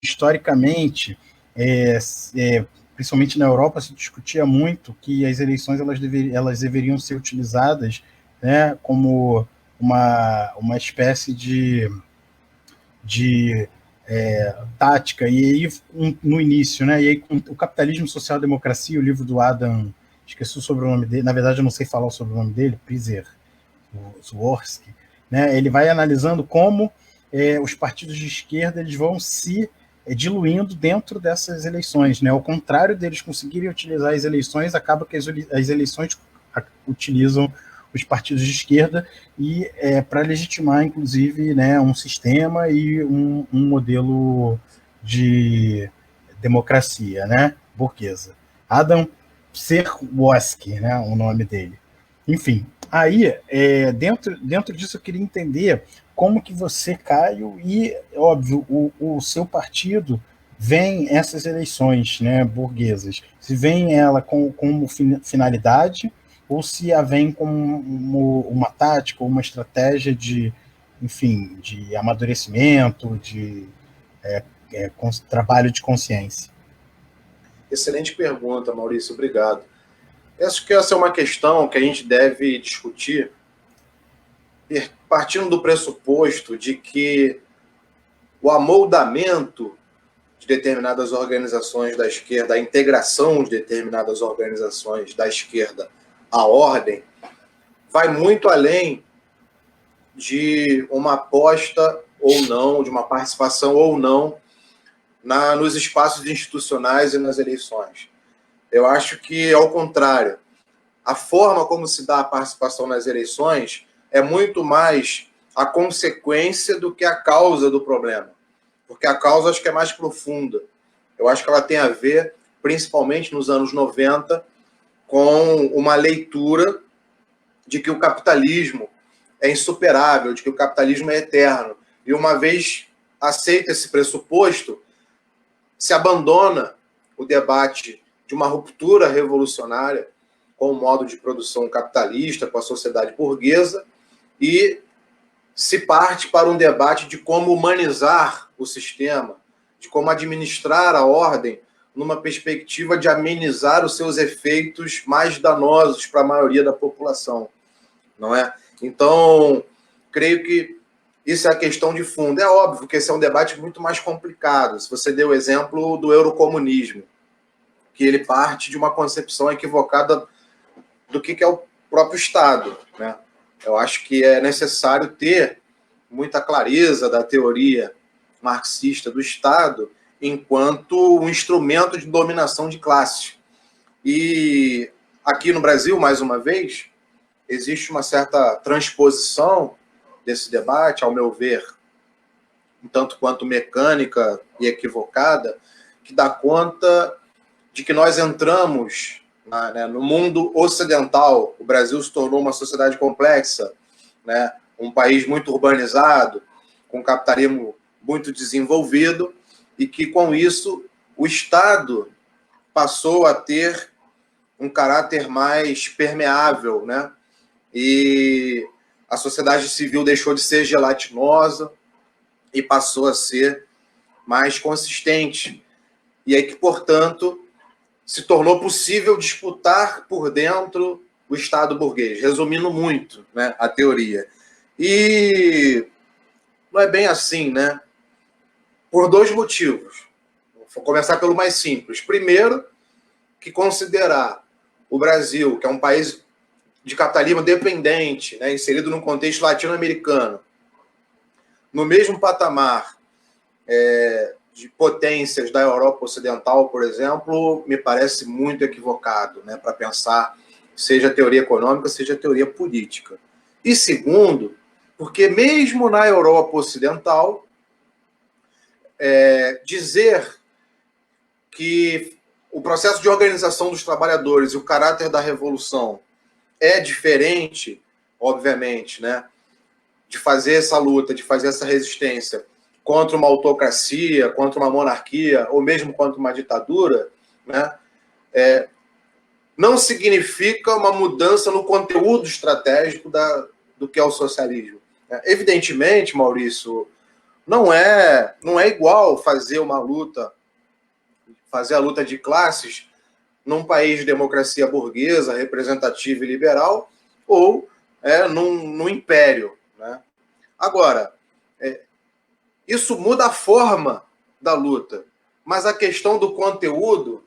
historicamente, principalmente na Europa, se discutia muito que as eleições elas deveriam ser utilizadas, né, como uma espécie de tática, e aí no início, né, e aí com o Capitalismo, Social-Democracia, o livro do Adam, esqueci sobre o nome dele, na verdade eu não sei falar sobre o nome dele, Przeworski, né, ele vai analisando como os partidos de esquerda eles vão se diluindo dentro dessas eleições, né, ao contrário deles conseguirem utilizar as eleições, acaba que as eleições utilizam os partidos de esquerda e para legitimar, inclusive, né, um sistema e um modelo de democracia, né, burguesa. Adam Przeworski, né, o nome dele. Enfim, aí, dentro disso eu queria entender como que você, Caio, e, óbvio, o seu partido vem essas eleições, né, burguesas. Se vem ela como finalidade ou se a vem como uma tática ou uma estratégia de, enfim, de amadurecimento, de trabalho de consciência. Excelente pergunta, Maurício, obrigado. Acho que essa é uma questão que a gente deve discutir partindo do pressuposto de que o amoldamento de determinadas organizações da esquerda, a integração de determinadas organizações da esquerda à ordem, vai muito além de uma aposta ou não, de uma participação ou não nos espaços institucionais e nas eleições. Eu acho que, ao contrário, a forma como se dá a participação nas eleições é muito mais a consequência do que a causa do problema. Porque a causa acho que é mais profunda. Eu acho que ela tem a ver, principalmente nos anos 90, com uma leitura de que o capitalismo é insuperável, de que o capitalismo é eterno. E uma vez aceita esse pressuposto, se abandona o debate de uma ruptura revolucionária com o modo de produção capitalista, com a sociedade burguesa, e se parte para um debate de como humanizar o sistema, de como administrar a ordem numa perspectiva de amenizar os seus efeitos mais danosos para a maioria da população, não é? Então, creio que isso é a questão de fundo. É óbvio que esse é um debate muito mais complicado. Se você deu o exemplo do eurocomunismo, que ele parte de uma concepção equivocada do que é o próprio Estado, né? Eu acho que é necessário ter muita clareza da teoria marxista do Estado enquanto um instrumento de dominação de classe. E aqui no Brasil, mais uma vez, existe uma certa transposição desse debate, ao meu ver, um tanto quanto mecânica e equivocada, que dá conta de que nós entramos no mundo ocidental. O Brasil se tornou uma sociedade complexa, né? Um país muito urbanizado, com capitalismo muito desenvolvido, e que, com isso, o Estado passou a ter um caráter mais permeável, né? E a sociedade civil deixou de ser gelatinosa e passou a ser mais consistente. E aí que, portanto, se tornou possível disputar por dentro o Estado burguês, resumindo muito, né, a teoria. E não é bem assim, né? Por dois motivos. Vou começar pelo mais simples. Primeiro, que considerar o Brasil, que é um país de capitalismo dependente, né, inserido num contexto latino-americano, no mesmo patamar de potências da Europa Ocidental, por exemplo, me parece muito equivocado, né, para pensar, seja a teoria econômica, seja a teoria política. E segundo, porque mesmo na Europa Ocidental, dizer que o processo de organização dos trabalhadores e o caráter da revolução é diferente, obviamente, né, de fazer essa luta, de fazer essa resistência contra uma autocracia, contra uma monarquia, ou mesmo contra uma ditadura, né, não significa uma mudança no conteúdo estratégico do que é o socialismo. Evidentemente, Maurício, não é igual fazer a luta de classes num país de democracia burguesa, representativa e liberal, ou num império, né? Agora, isso muda a forma da luta, mas a questão do conteúdo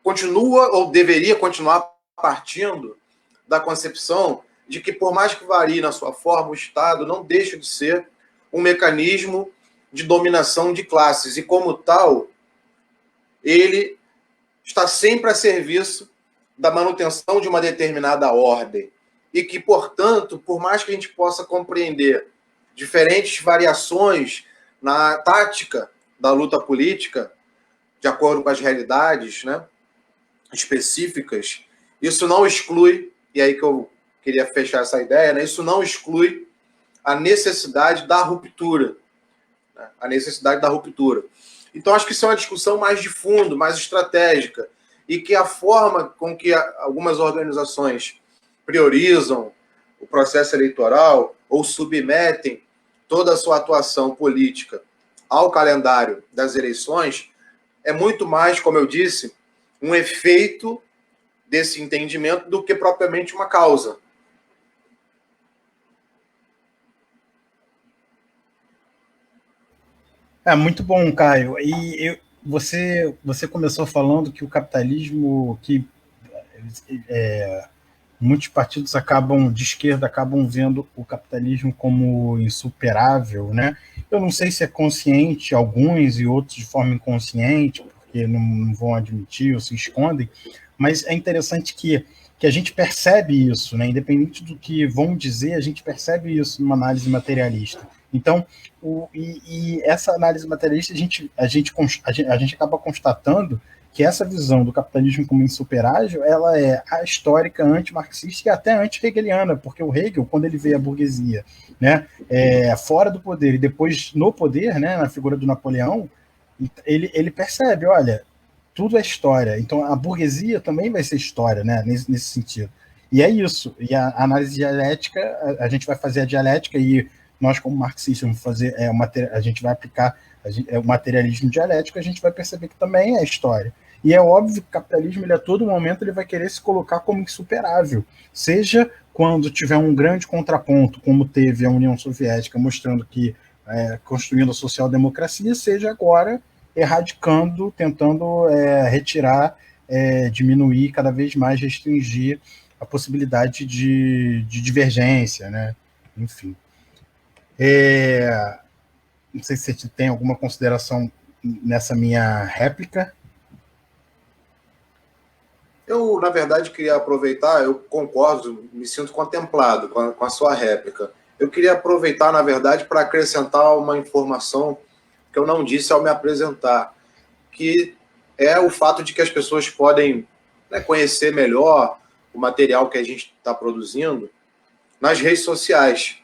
continua ou deveria continuar partindo da concepção de que, por mais que varie na sua forma, o Estado não deixa de ser um mecanismo de dominação de classes e, como tal, ele está sempre a serviço da manutenção de uma determinada ordem e que, portanto, por mais que a gente possa compreender diferentes variações na tática da luta política, de acordo com as realidades, né, específicas, isso não exclui, e aí que eu queria fechar essa ideia, né, isso não exclui a necessidade da ruptura. Né, a necessidade da ruptura. Então, acho que isso é uma discussão mais de fundo, mais estratégica, e que a forma com que algumas organizações priorizam o processo eleitoral ou submetem toda a sua atuação política ao calendário das eleições é muito mais, como eu disse, um efeito desse entendimento do que propriamente uma causa. Muito bom, Caio. E você começou falando que o capitalismo, que muitos partidos de esquerda acabam vendo o capitalismo como insuperável, né? Eu não sei se é consciente, alguns e outros de forma inconsciente, porque não vão admitir ou se escondem, mas é interessante que a gente percebe isso, né? Independente do que vão dizer, a gente percebe isso numa análise materialista. Então, essa análise materialista, a gente acaba constatando que essa visão do capitalismo como insuperável, ela é histórica, anti-marxista e até anti-hegeliana, porque o Hegel, quando ele vê a burguesia, né, fora do poder e depois no poder, né, na figura do Napoleão, ele percebe, olha, tudo é história, então a burguesia também vai ser história, né, nesse sentido. E é isso, e a análise dialética, a gente vai fazer a dialética e nós, como marxistas, vamos fazer, a gente vai aplicar o materialismo dialético, a gente vai perceber que também é história. E é óbvio que o capitalismo, ele, a todo momento, ele vai querer se colocar como insuperável, seja quando tiver um grande contraponto, como teve a União Soviética, mostrando que construindo a social-democracia, seja agora erradicando, tentando retirar, diminuir, cada vez mais restringir a possibilidade de divergência, né? Enfim. Não sei se você tem alguma consideração nessa minha réplica. Eu, na verdade, queria aproveitar, eu concordo, me sinto contemplado com a sua réplica. Eu queria aproveitar, na verdade, para acrescentar uma informação que eu não disse ao me apresentar, que é o fato de que as pessoas podem, né, conhecer melhor o material que a gente está produzindo nas redes sociais.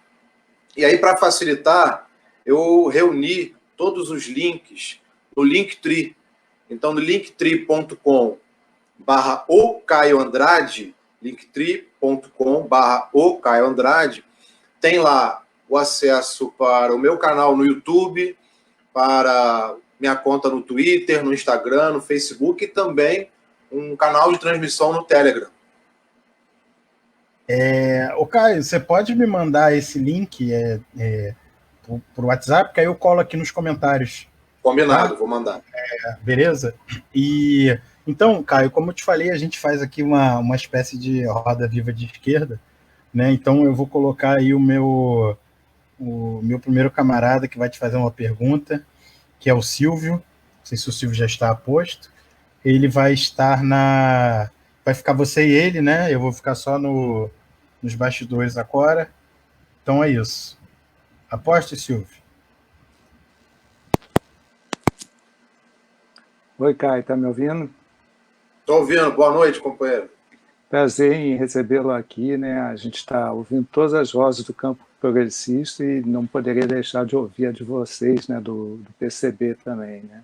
E aí, para facilitar, eu reuni todos os links no Linktree. Então, no linktree.com/o Caio Andrade, linktree.com/o Caio Andrade, tem lá o acesso para o meu canal no YouTube, para minha conta no Twitter, no Instagram, no Facebook e também um canal de transmissão no Telegram. Caio, você pode me mandar esse link por WhatsApp, que aí eu colo aqui nos comentários. Combinado, tá? Vou mandar. Beleza? E então, Caio, como eu te falei, a gente faz aqui uma espécie de roda viva de esquerda, né? Então eu vou colocar aí o meu primeiro camarada que vai te fazer uma pergunta, que é o Silvio. Não sei se o Silvio já está a posto. Ele vai estar vai ficar você e ele, né? Eu vou ficar só nos bastidores agora. Então é isso. Aposte, Silvio. Oi, Caio, está me ouvindo? Estou ouvindo. Boa noite, companheiro. Prazer em recebê-lo aqui, né? A gente está ouvindo todas as vozes do campo progressista e não poderia deixar de ouvir a de vocês, né? Do PCB também, né?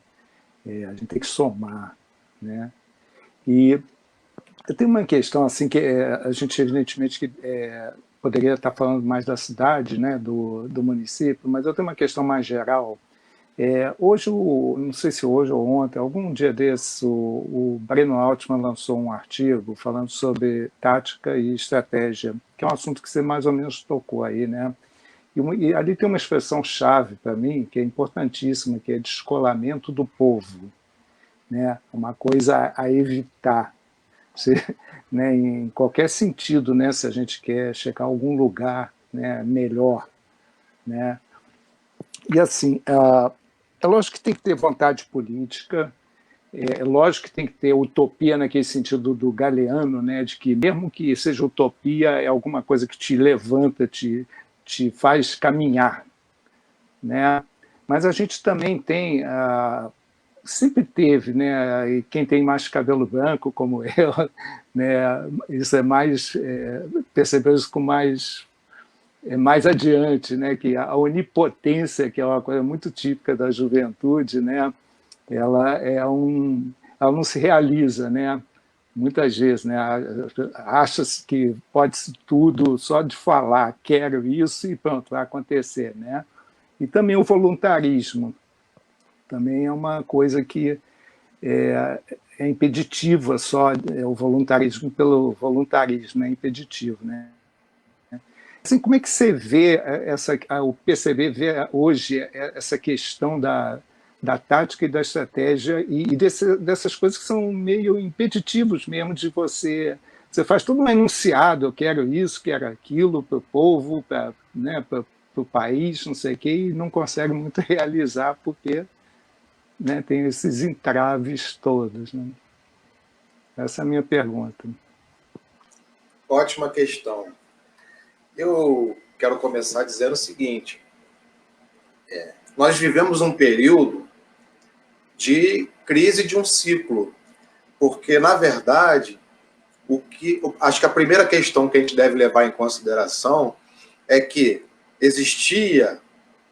A gente tem que somar, né? E eu tenho uma questão assim que a gente evidentemente que poderia estar falando mais da cidade, né, do município, mas eu tenho uma questão mais geral. Hoje, não sei se hoje ou ontem, algum dia desses, o Breno Altman lançou um artigo falando sobre tática e estratégia, que é um assunto que você mais ou menos tocou aí, né? E ali tem uma expressão-chave para mim, que é importantíssima, que é descolamento do povo, né? Uma coisa a evitar, né? Em qualquer sentido, né? Se a gente quer chegar a algum lugar, né, melhor, né? E assim, é lógico que tem que ter vontade política, é lógico que tem que ter utopia naquele sentido do Galeano, né, de que mesmo que seja utopia, é alguma coisa que te levanta, te faz caminhar, né? Mas a gente também tem, sempre teve, né, e quem tem mais cabelo branco, como eu, né, isso é mais, percebeu isso com mais adiante, né, que a onipotência, que é uma coisa muito típica da juventude, né, ela não se realiza, né, muitas vezes, né, acha-se que pode tudo só de falar, quero isso e pronto, vai acontecer, né. E também o voluntarismo, também é uma coisa que é impeditiva só, o voluntarismo pelo voluntarismo, é impeditivo, né. Assim, como é que você vê o PCB vê hoje essa questão da tática e da estratégia e dessas coisas que são meio impeditivos mesmo de você... Você faz todo um enunciado, eu quero isso, quero aquilo para o povo, para, né, o país, não sei o quê, e não consegue muito realizar porque, né, tem esses entraves todos, né? Essa é a minha pergunta. Ótima questão. Eu quero começar dizendo o seguinte: nós vivemos um período de crise de um ciclo, porque, na verdade, acho que a primeira questão que a gente deve levar em consideração é que existia,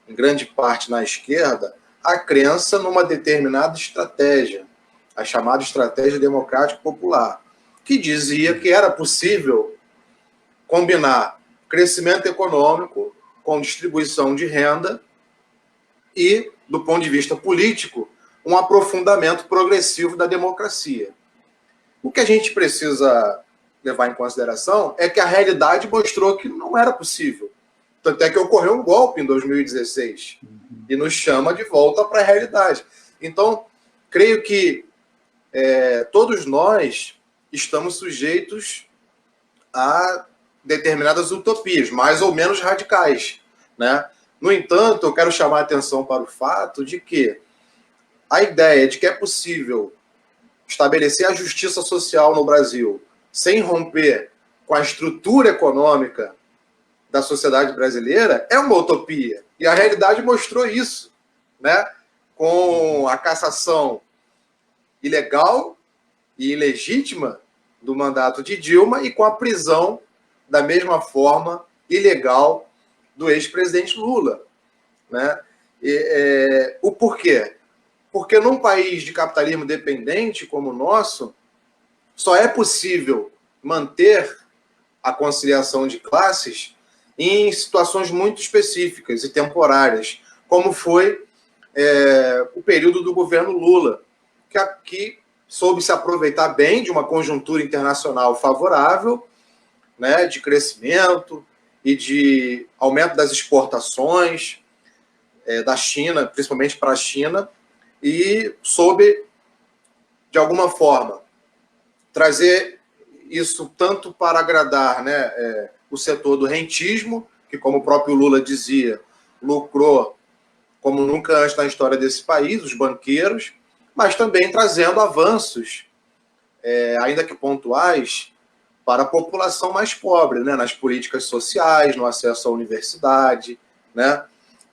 em grande parte na esquerda, a crença numa determinada estratégia, a chamada estratégia democrática popular, que dizia que era possível combinar crescimento econômico com distribuição de renda e, do ponto de vista político, um aprofundamento progressivo da democracia. O que a gente precisa levar em consideração é que a realidade mostrou que não era possível. Tanto é que ocorreu um golpe em 2016 e nos chama de volta para a realidade. Então, creio que todos nós estamos sujeitos a determinadas utopias, mais ou menos radicais, né? No entanto, eu quero chamar a atenção para o fato de que a ideia de que é possível estabelecer a justiça social no Brasil sem romper com a estrutura econômica da sociedade brasileira é uma utopia. E a realidade mostrou isso, né? Com a cassação ilegal e ilegítima do mandato de Dilma e com a prisão, da mesma forma, ilegal do ex-presidente Lula, né? O porquê? Porque num país de capitalismo dependente como o nosso, só é possível manter a conciliação de classes em situações muito específicas e temporárias, como foi o período do governo Lula, que soube se aproveitar bem de uma conjuntura internacional favorável, né, de crescimento e de aumento das exportações da China, principalmente para a China, e soube, de alguma forma, trazer isso tanto para agradar, né, o setor do rentismo, que, como o próprio Lula dizia, lucrou como nunca antes na história desse país, os banqueiros, mas também trazendo avanços, ainda que pontuais, para a população mais pobre, né, nas políticas sociais, no acesso à universidade, né?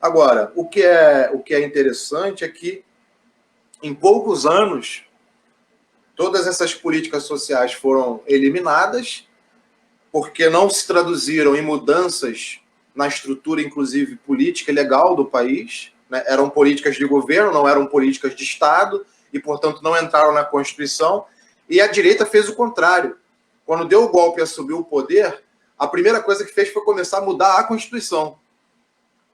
Agora, o que é interessante é que, em poucos anos, todas essas políticas sociais foram eliminadas, porque não se traduziram em mudanças na estrutura, inclusive política e legal do país, né? Eram políticas de governo, não eram políticas de Estado, e, portanto, não entraram na Constituição. E a direita fez o contrário. Quando deu o golpe e assumiu o poder, a primeira coisa que fez foi começar a mudar a Constituição,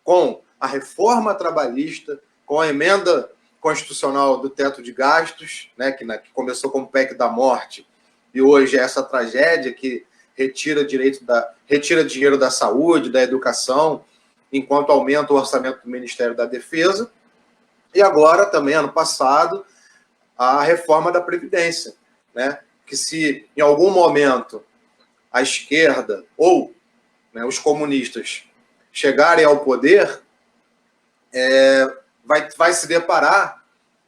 com a reforma trabalhista, com a emenda constitucional do teto de gastos, né, que começou como PEC da morte, e hoje é essa tragédia que retira dinheiro da saúde, da educação, enquanto aumenta o orçamento do Ministério da Defesa. E agora, também, ano passado, a reforma da Previdência, né, que se em algum momento a esquerda ou, né, os comunistas chegarem ao poder, vai se deparar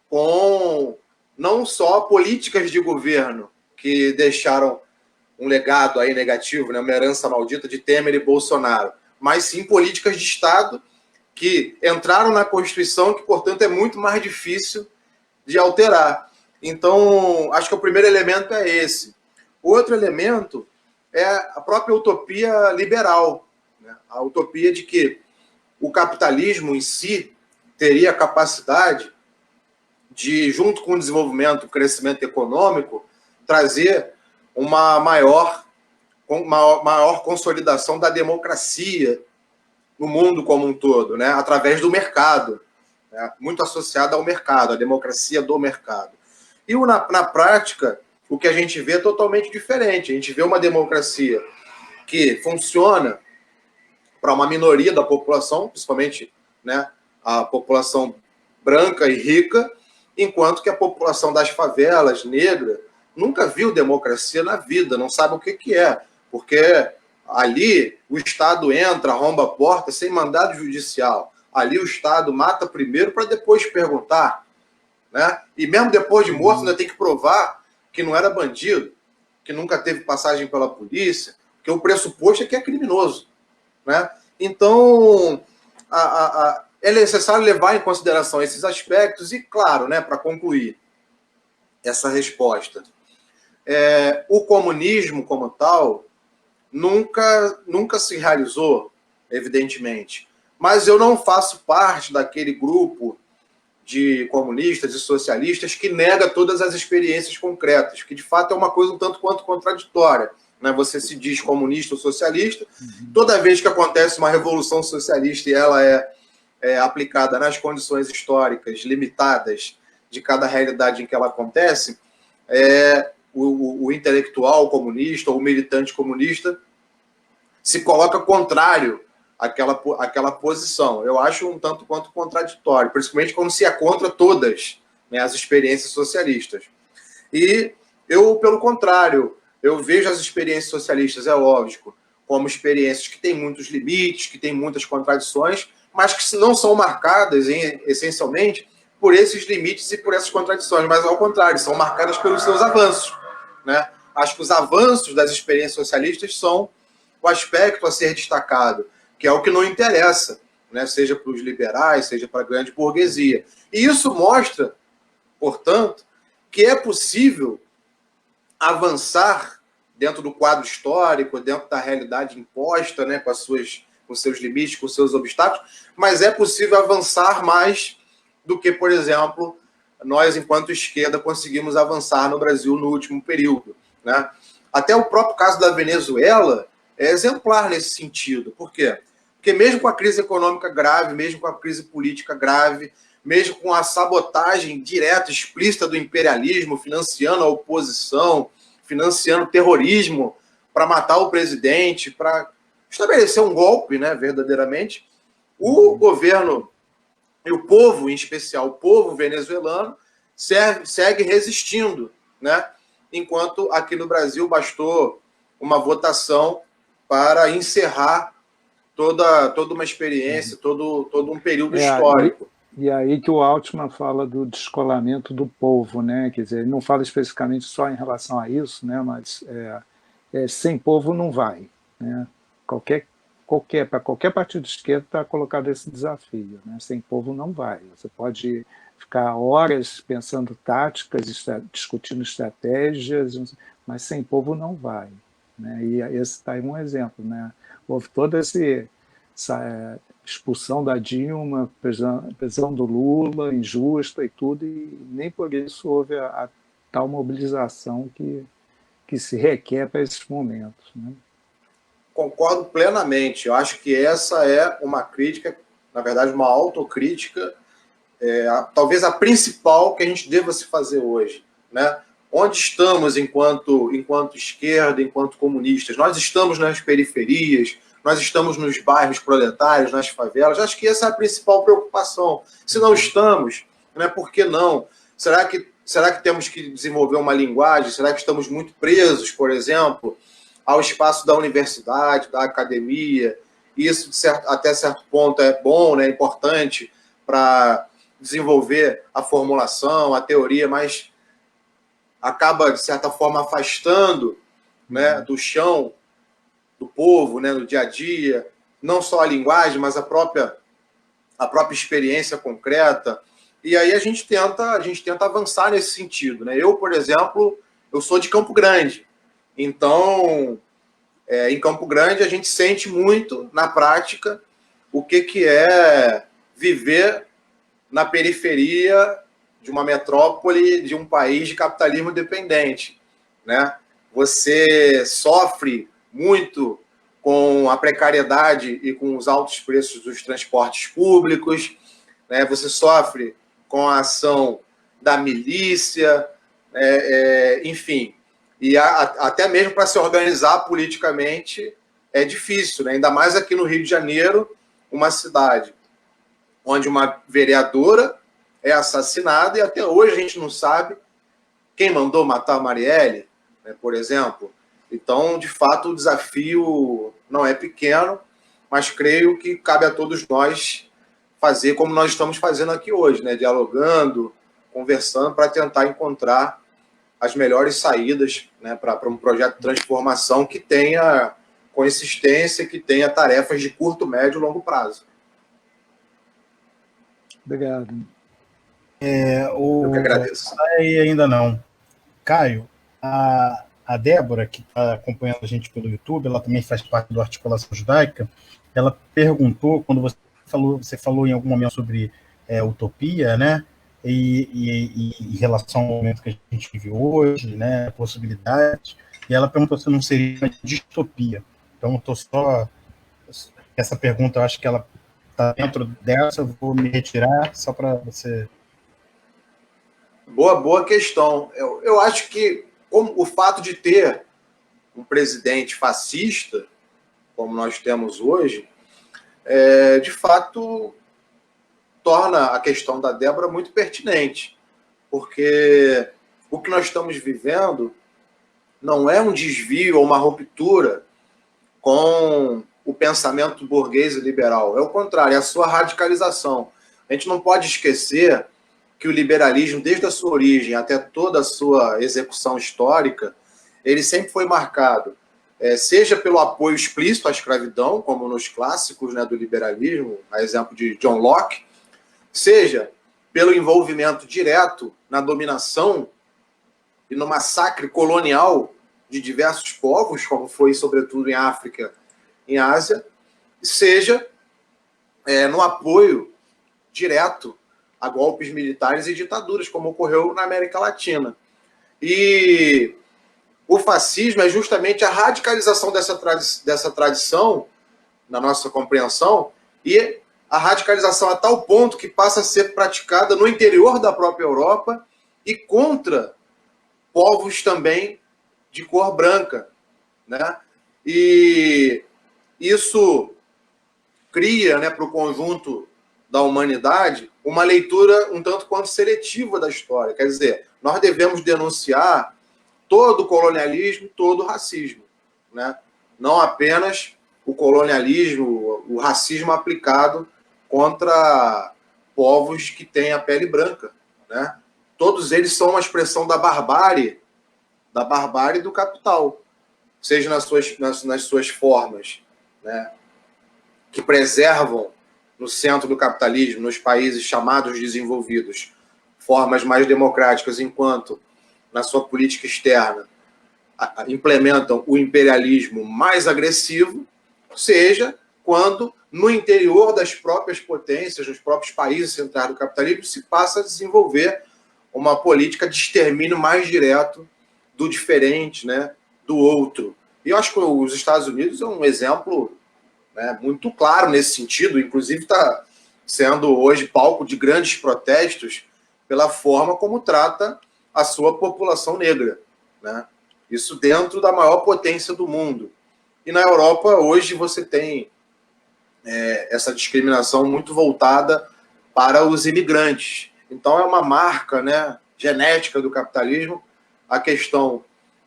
com não só políticas de governo que deixaram um legado aí negativo, né, uma herança maldita de Temer e Bolsonaro, mas sim políticas de Estado que entraram na Constituição, que, portanto, é muito mais difícil de alterar. Então, acho que o primeiro elemento é esse. O outro elemento é a própria utopia liberal, né? A utopia de que o capitalismo em si teria a capacidade de, junto com o desenvolvimento, o crescimento econômico, trazer uma maior consolidação da democracia no mundo como um todo, né? Através do mercado, né? Muito associada ao mercado, à democracia do mercado. E na prática, o que a gente vê é totalmente diferente. A gente vê uma democracia que funciona para uma minoria da população, principalmente, né, a população branca e rica, enquanto que a população das favelas, negra, nunca viu democracia na vida, não sabe o que é, porque ali o Estado entra, arromba a porta sem mandado judicial. Ali o Estado mata primeiro para depois perguntar, né? E mesmo depois de morto ainda tem que provar que não era bandido, que nunca teve passagem pela polícia, porque o pressuposto é que é criminoso, né? Então, é necessário levar em consideração esses aspectos e, claro, né, para concluir essa resposta, o comunismo como tal nunca se realizou, evidentemente, mas eu não faço parte daquele grupo de comunistas e socialistas que nega todas as experiências concretas, que de fato é uma coisa um tanto quanto contraditória, né? Você se diz comunista ou socialista, toda vez que acontece uma revolução socialista e ela é aplicada nas condições históricas limitadas de cada realidade em que ela acontece, o intelectual comunista ou o militante comunista se coloca contrário àquela posição. Eu acho um tanto quanto contraditório, principalmente quando se é contra todas, né, as experiências socialistas. E eu, pelo contrário, eu vejo as experiências socialistas, é lógico, como experiências que têm muitos limites, que têm muitas contradições, mas que não são marcadas, essencialmente, por esses limites e por essas contradições, mas, ao contrário, são marcadas pelos seus avanços, né? Acho que os avanços das experiências socialistas são o aspecto a ser destacado, que é o que não interessa, né? Seja para os liberais, seja para a grande burguesia. E isso mostra, portanto, que é possível avançar dentro do quadro histórico, dentro da realidade imposta, né, com seus limites, com seus obstáculos, mas é possível avançar mais do que, por exemplo, nós, enquanto esquerda, conseguimos avançar no Brasil no último período, né? Até o próprio caso da Venezuela é exemplar nesse sentido. Por quê? Porque mesmo com a crise econômica grave, mesmo com a crise política grave, mesmo com a sabotagem direta, explícita do imperialismo, financiando a oposição, financiando terrorismo para matar o presidente, para estabelecer um golpe, né, verdadeiramente, o governo e o povo, em especial o povo venezuelano, segue resistindo, né? Enquanto aqui no Brasil bastou uma votação para encerrar toda uma experiência, todo um período histórico. E aí que o Altman fala do descolamento do povo, né? Quer dizer, ele não fala especificamente só em relação a isso, né? Mas sem povo não vai, né? Para qualquer partido de esquerda está colocado esse desafio, né? Sem povo não vai. Você pode ficar horas pensando táticas, discutindo estratégias, mas sem povo não vai, né? E esse está aí um exemplo, né? Houve toda essa expulsão da Dilma, prisão do Lula, injusta e tudo, e nem por isso houve a tal mobilização que se requer para esses momentos, né? concordo plenamente. Eu acho que essa é uma crítica, na verdade, uma autocrítica, talvez a principal que a gente deva se fazer hoje, né? Onde estamos enquanto esquerda, enquanto comunistas? Nós estamos nas periferias, nós estamos nos bairros proletários, nas favelas. Acho que essa é a principal preocupação. Se não estamos, né, por que não? Será que temos que desenvolver uma linguagem? Será que estamos muito presos, por exemplo, ao espaço da universidade, da academia? Isso, até certo ponto, é bom, né, é importante para desenvolver a formulação, a teoria, mas acaba, de certa forma, afastando, né, do chão, do povo, né, do dia a dia, não só a linguagem, mas a própria experiência concreta. E aí a gente tenta avançar nesse sentido, né? Eu, por exemplo, eu sou de Campo Grande. Então, em Campo Grande, a gente sente muito, na prática, o que é viver na periferia de uma metrópole, de um país de capitalismo dependente, né? Você sofre muito com a precariedade e com os altos preços dos transportes públicos, né? Você sofre com a ação da milícia, enfim. E até mesmo para se organizar politicamente é difícil, né? Ainda mais aqui no Rio de Janeiro, uma cidade onde uma vereadora é assassinada e até hoje a gente não sabe quem mandou matar a Marielle, né, por exemplo. Então, de fato, o desafio não é pequeno, mas creio que cabe a todos nós fazer como nós estamos fazendo aqui hoje, né, dialogando, conversando para tentar encontrar as melhores saídas, né, para um projeto de transformação que tenha consistência, que tenha tarefas de curto, médio e longo prazo. Obrigado. Eu que agradeço. E ainda não. Caio, a Débora, que está acompanhando a gente pelo YouTube, ela também faz parte do Articulação Judaica, ela perguntou, quando você falou em algum momento sobre utopia, né, e em relação ao momento que a gente vive hoje, né, possibilidades, e ela perguntou se não seria uma distopia. Então, estou só... Essa pergunta, eu acho que ela está dentro dessa, eu vou me retirar só para você... Boa questão. Eu acho que como o fato de ter um presidente fascista, como nós temos hoje, de fato torna a questão da Débora muito pertinente, porque o que nós estamos vivendo não é um desvio ou uma ruptura com o pensamento burguês e liberal. É o contrário, é a sua radicalização. A gente não pode esquecer que o liberalismo, desde a sua origem até toda a sua execução histórica, ele sempre foi marcado, seja pelo apoio explícito à escravidão, como nos clássicos, né, do liberalismo, a exemplo de John Locke, seja pelo envolvimento direto na dominação e no massacre colonial de diversos povos, como foi sobretudo em África e em Ásia, seja no apoio direto a golpes militares e ditaduras, como ocorreu na América Latina. E o fascismo é justamente a radicalização dessa tradição, na nossa compreensão, e a radicalização a tal ponto que passa a ser praticada no interior da própria Europa e contra povos também de cor branca, né? E isso cria, né, para o conjunto da humanidade uma leitura um tanto quanto seletiva da história. Quer dizer, nós devemos denunciar todo o colonialismo, todo o racismo, né? Não apenas o colonialismo, o racismo aplicado contra povos que têm a pele branca, né? Todos eles são uma expressão da barbárie do capital, seja nas suas formas, né, que preservam no centro do capitalismo, nos países chamados desenvolvidos, formas mais democráticas, enquanto na sua política externa implementam o imperialismo mais agressivo, seja quando no interior das próprias potências, nos próprios países centrais do capitalismo, se passa a desenvolver uma política de extermínio mais direto do diferente, né, do outro. E eu acho que os Estados Unidos é um exemplo, né, muito claro nesse sentido, inclusive está sendo hoje palco de grandes protestos pela forma como trata a sua população negra, né? Isso dentro da maior potência do mundo. E na Europa, hoje, você tem essa discriminação muito voltada para os imigrantes. Então, é uma marca, né, genética do capitalismo, a questão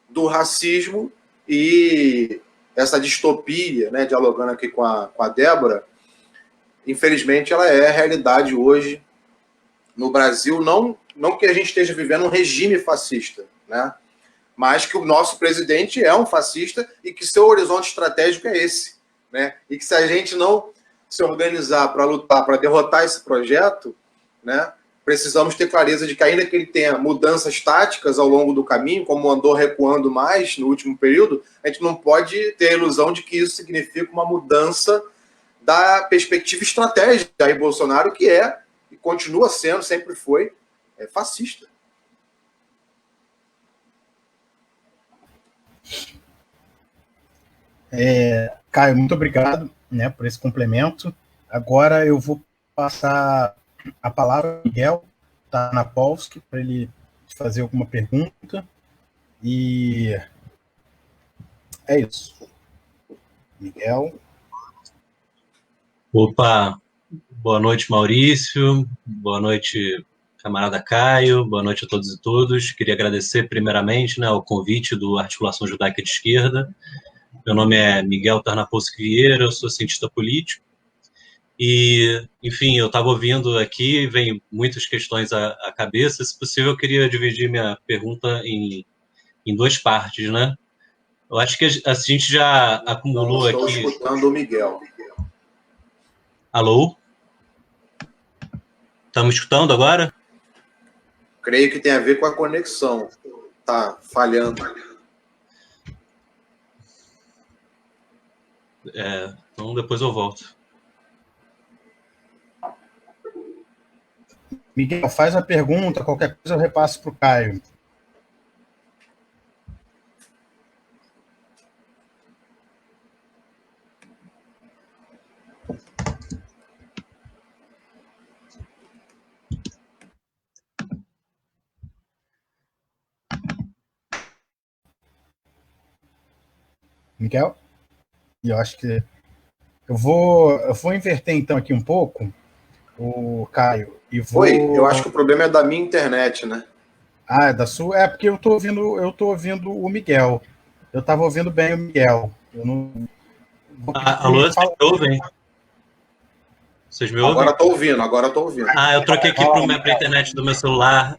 do racismo e essa distopia, né, dialogando aqui com a Débora, infelizmente, ela é a realidade hoje no Brasil, não que a gente esteja vivendo um regime fascista, né, mas que o nosso presidente é um fascista e que seu horizonte estratégico é esse, né, e que se a gente não se organizar para lutar, para derrotar esse projeto, né, precisamos ter clareza de que, ainda que ele tenha mudanças táticas ao longo do caminho, como andou recuando mais no último período, a gente não pode ter a ilusão de que isso significa uma mudança da perspectiva estratégica de Jair Bolsonaro, que é, e continua sendo, sempre foi, fascista. Caio, muito obrigado, né, por esse complemento. Agora eu vou passar a palavra ao Miguel Tarnopolsky para ele fazer alguma pergunta. E é isso. Miguel. Opa, boa noite, Maurício. Boa noite, camarada Caio. Boa noite a todos e todas. Queria agradecer primeiramente, né, o convite do Articulação Judaica de Esquerda. Meu nome é Miguel Tarnopolsky Vieira, eu sou cientista político. E, enfim, eu estava ouvindo aqui, vem muitas questões à cabeça. Se possível, eu queria dividir minha pergunta em duas partes, né? Eu acho que a gente já acumulou aqui... Estou escutando o Miguel. Alô? Estamos escutando agora? Creio que tem a ver com a conexão. Tá falhando. Então depois eu volto. Miguel, faz a pergunta, qualquer coisa eu repasso para o Caio. Miguel? E eu acho que eu vou inverter então aqui um pouco o Caio e vou... Oi, eu acho que o problema é da minha internet, né? Ah, é da sua? É porque eu tô ouvindo o Miguel. Eu estava ouvindo bem o Miguel. Eu não... Alô, vocês me ouvem? Vocês me ouvem? Agora estou ouvindo. Eu troquei aqui para a internet do meu celular.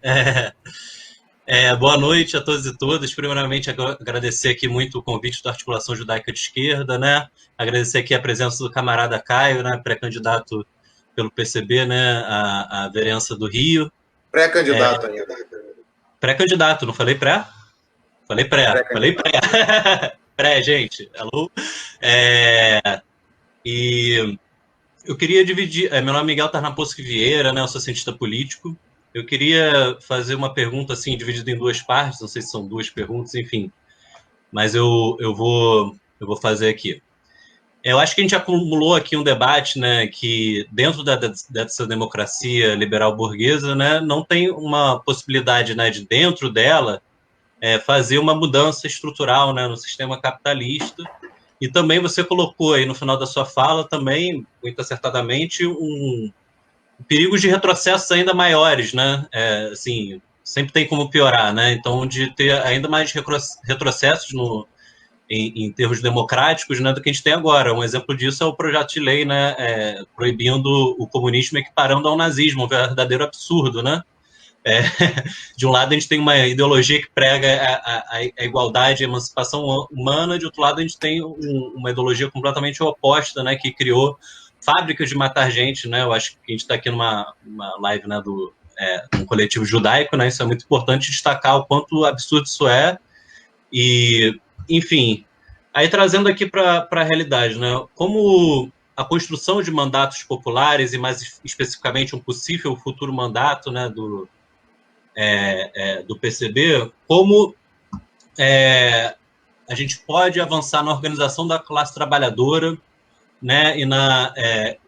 Boa noite a todos e todas. Primeiramente, agradecer aqui muito o convite da Articulação Judaica de Esquerda, né? Agradecer aqui a presença do camarada Caio, né? Pré-candidato pelo PCB, né? A vereança do Rio. Pré-candidato ainda. Pré-candidato, não falei pré? Falei pré. Falei pré. Pré, gente. Alô? E eu queria dividir... Meu nome é Miguel Tarnopolsky Vieira, né? Eu sou cientista político. Eu queria fazer uma pergunta assim, dividida em duas partes, não sei se são duas perguntas, enfim. Mas eu vou fazer aqui. Eu acho que a gente acumulou aqui um debate, né, que dentro dessa democracia liberal burguesa, né, não tem uma possibilidade, né, de dentro dela fazer uma mudança estrutural, né, no sistema capitalista. E também você colocou aí no final da sua fala também, muito acertadamente, perigos de retrocessos ainda maiores, né? Assim, sempre tem como piorar, né? Então, de ter ainda mais retrocessos em termos democráticos, né, do que a gente tem agora. Um exemplo disso é o projeto de lei, né, proibindo o comunismo equiparando ao nazismo, um verdadeiro absurdo, né? De um lado, a gente tem uma ideologia que prega a igualdade, a emancipação humana, de outro lado, a gente tem uma ideologia completamente oposta, né, que criou fábricas de matar gente, né? Eu acho que a gente está aqui numa live, né, um coletivo judaico, né? Isso é muito importante destacar o quanto absurdo isso é. E, enfim, aí trazendo aqui para a realidade, né? Como a construção de mandatos populares e mais especificamente um possível futuro mandato, né, do PCB, como a gente pode avançar na organização da classe trabalhadora, né,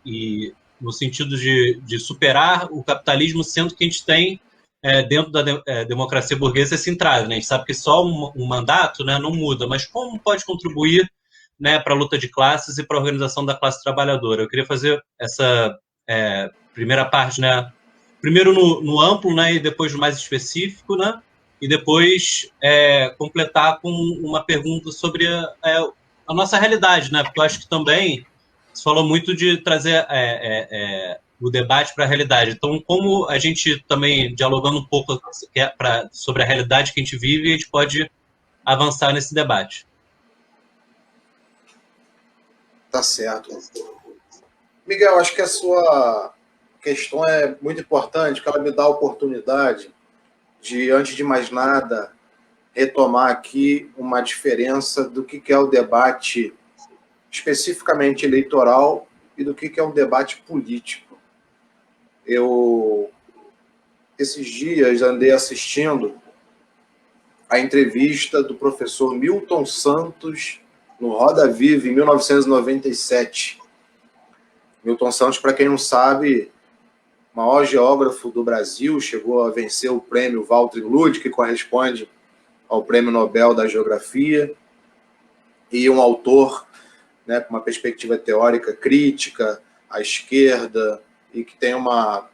e no sentido de superar o capitalismo, sendo que a gente tem, dentro da democracia burguesa, esse entrave, né? A gente sabe que só um mandato, né, não muda, mas como pode contribuir, né, para a luta de classes e para a organização da classe trabalhadora? Eu queria fazer essa primeira parte, né, primeiro no amplo, né, e depois no mais específico, né, e depois completar com uma pergunta sobre a nossa realidade, né, porque eu acho que também você falou muito de trazer o debate para a realidade. Então, como a gente também, dialogando um pouco sobre a realidade que a gente vive, a gente pode avançar nesse debate. Tá certo. Miguel, acho que a sua questão é muito importante, porque ela me dá a oportunidade de, antes de mais nada, retomar aqui uma diferença do que é o debate especificamente eleitoral e do que é um debate político. Eu, esses dias, andei assistindo a entrevista do professor Milton Santos no Roda Viva, em 1997. Milton Santos, para quem não sabe, maior geógrafo do Brasil, chegou a vencer o prêmio Walter Lud, que corresponde ao Prêmio Nobel da Geografia, e um autor, né, com uma perspectiva teórica crítica à esquerda e que tem uma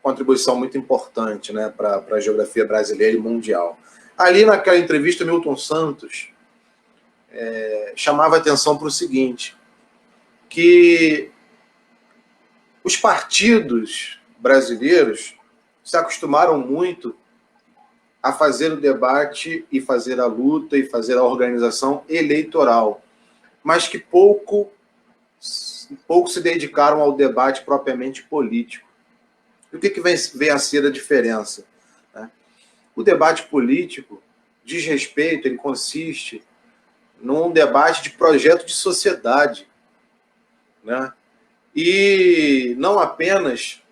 contribuição muito importante, né, para a geografia brasileira e mundial. Ali, naquela entrevista, Milton Santos chamava atenção para o seguinte, que os partidos brasileiros se acostumaram muito a fazer o debate e fazer a luta e fazer a organização eleitoral, mas que pouco se dedicaram ao debate propriamente político. E o que vem a ser a diferença? O debate político diz respeito, ele consiste num debate de projeto de sociedade, né? E não apenas,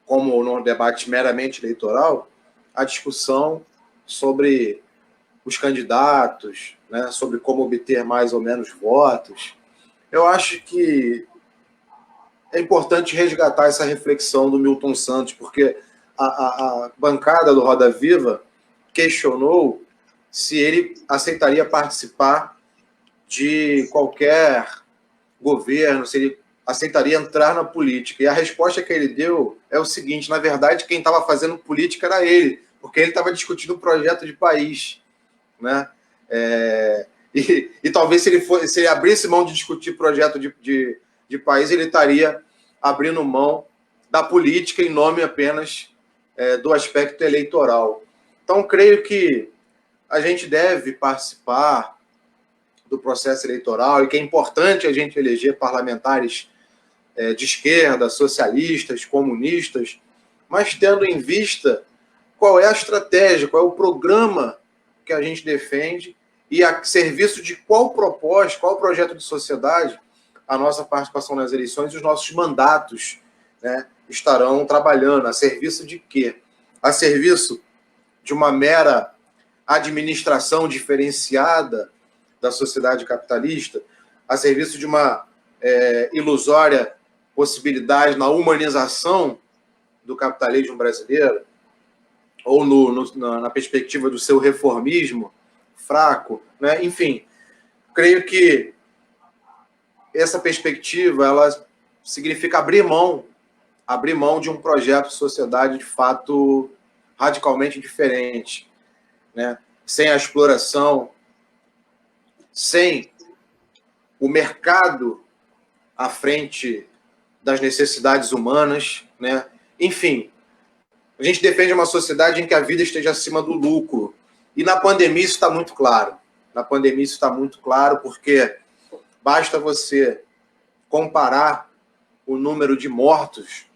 como num debate meramente eleitoral, a discussão sobre os candidatos, né, sobre como obter mais ou menos votos. Eu acho que é importante resgatar essa reflexão do Milton Santos, porque a bancada do Roda Viva questionou se ele aceitaria participar de qualquer governo, se ele aceitaria entrar na política. E a resposta que ele deu é o seguinte: na verdade, quem estava fazendo política era ele, porque ele estava discutindo o projeto de país, né? E talvez se ele abrisse mão de discutir projeto de país, ele estaria abrindo mão da política em nome apenas do aspecto eleitoral. Então, creio que a gente deve participar do processo eleitoral e que é importante a gente eleger parlamentares de esquerda, socialistas, comunistas, mas tendo em vista qual é a estratégia, qual é o programa que a gente defende e a serviço de qual proposta, qual projeto de sociedade a nossa participação nas eleições e os nossos mandatos, né, estarão trabalhando. A serviço de quê? A serviço de uma mera administração diferenciada da sociedade capitalista, a serviço de uma ilusória possibilidade na humanização do capitalismo brasileiro, ou na perspectiva do seu reformismo fraco, né? Enfim, creio que essa perspectiva ela significa abrir mão de um projeto de sociedade de fato radicalmente diferente, né? Sem a exploração, sem o mercado à frente das necessidades humanas, né? Enfim, a gente defende uma sociedade em que a vida esteja acima do lucro. E na pandemia isso está muito claro. Na pandemia isso está muito claro porque basta você comparar o número de mortos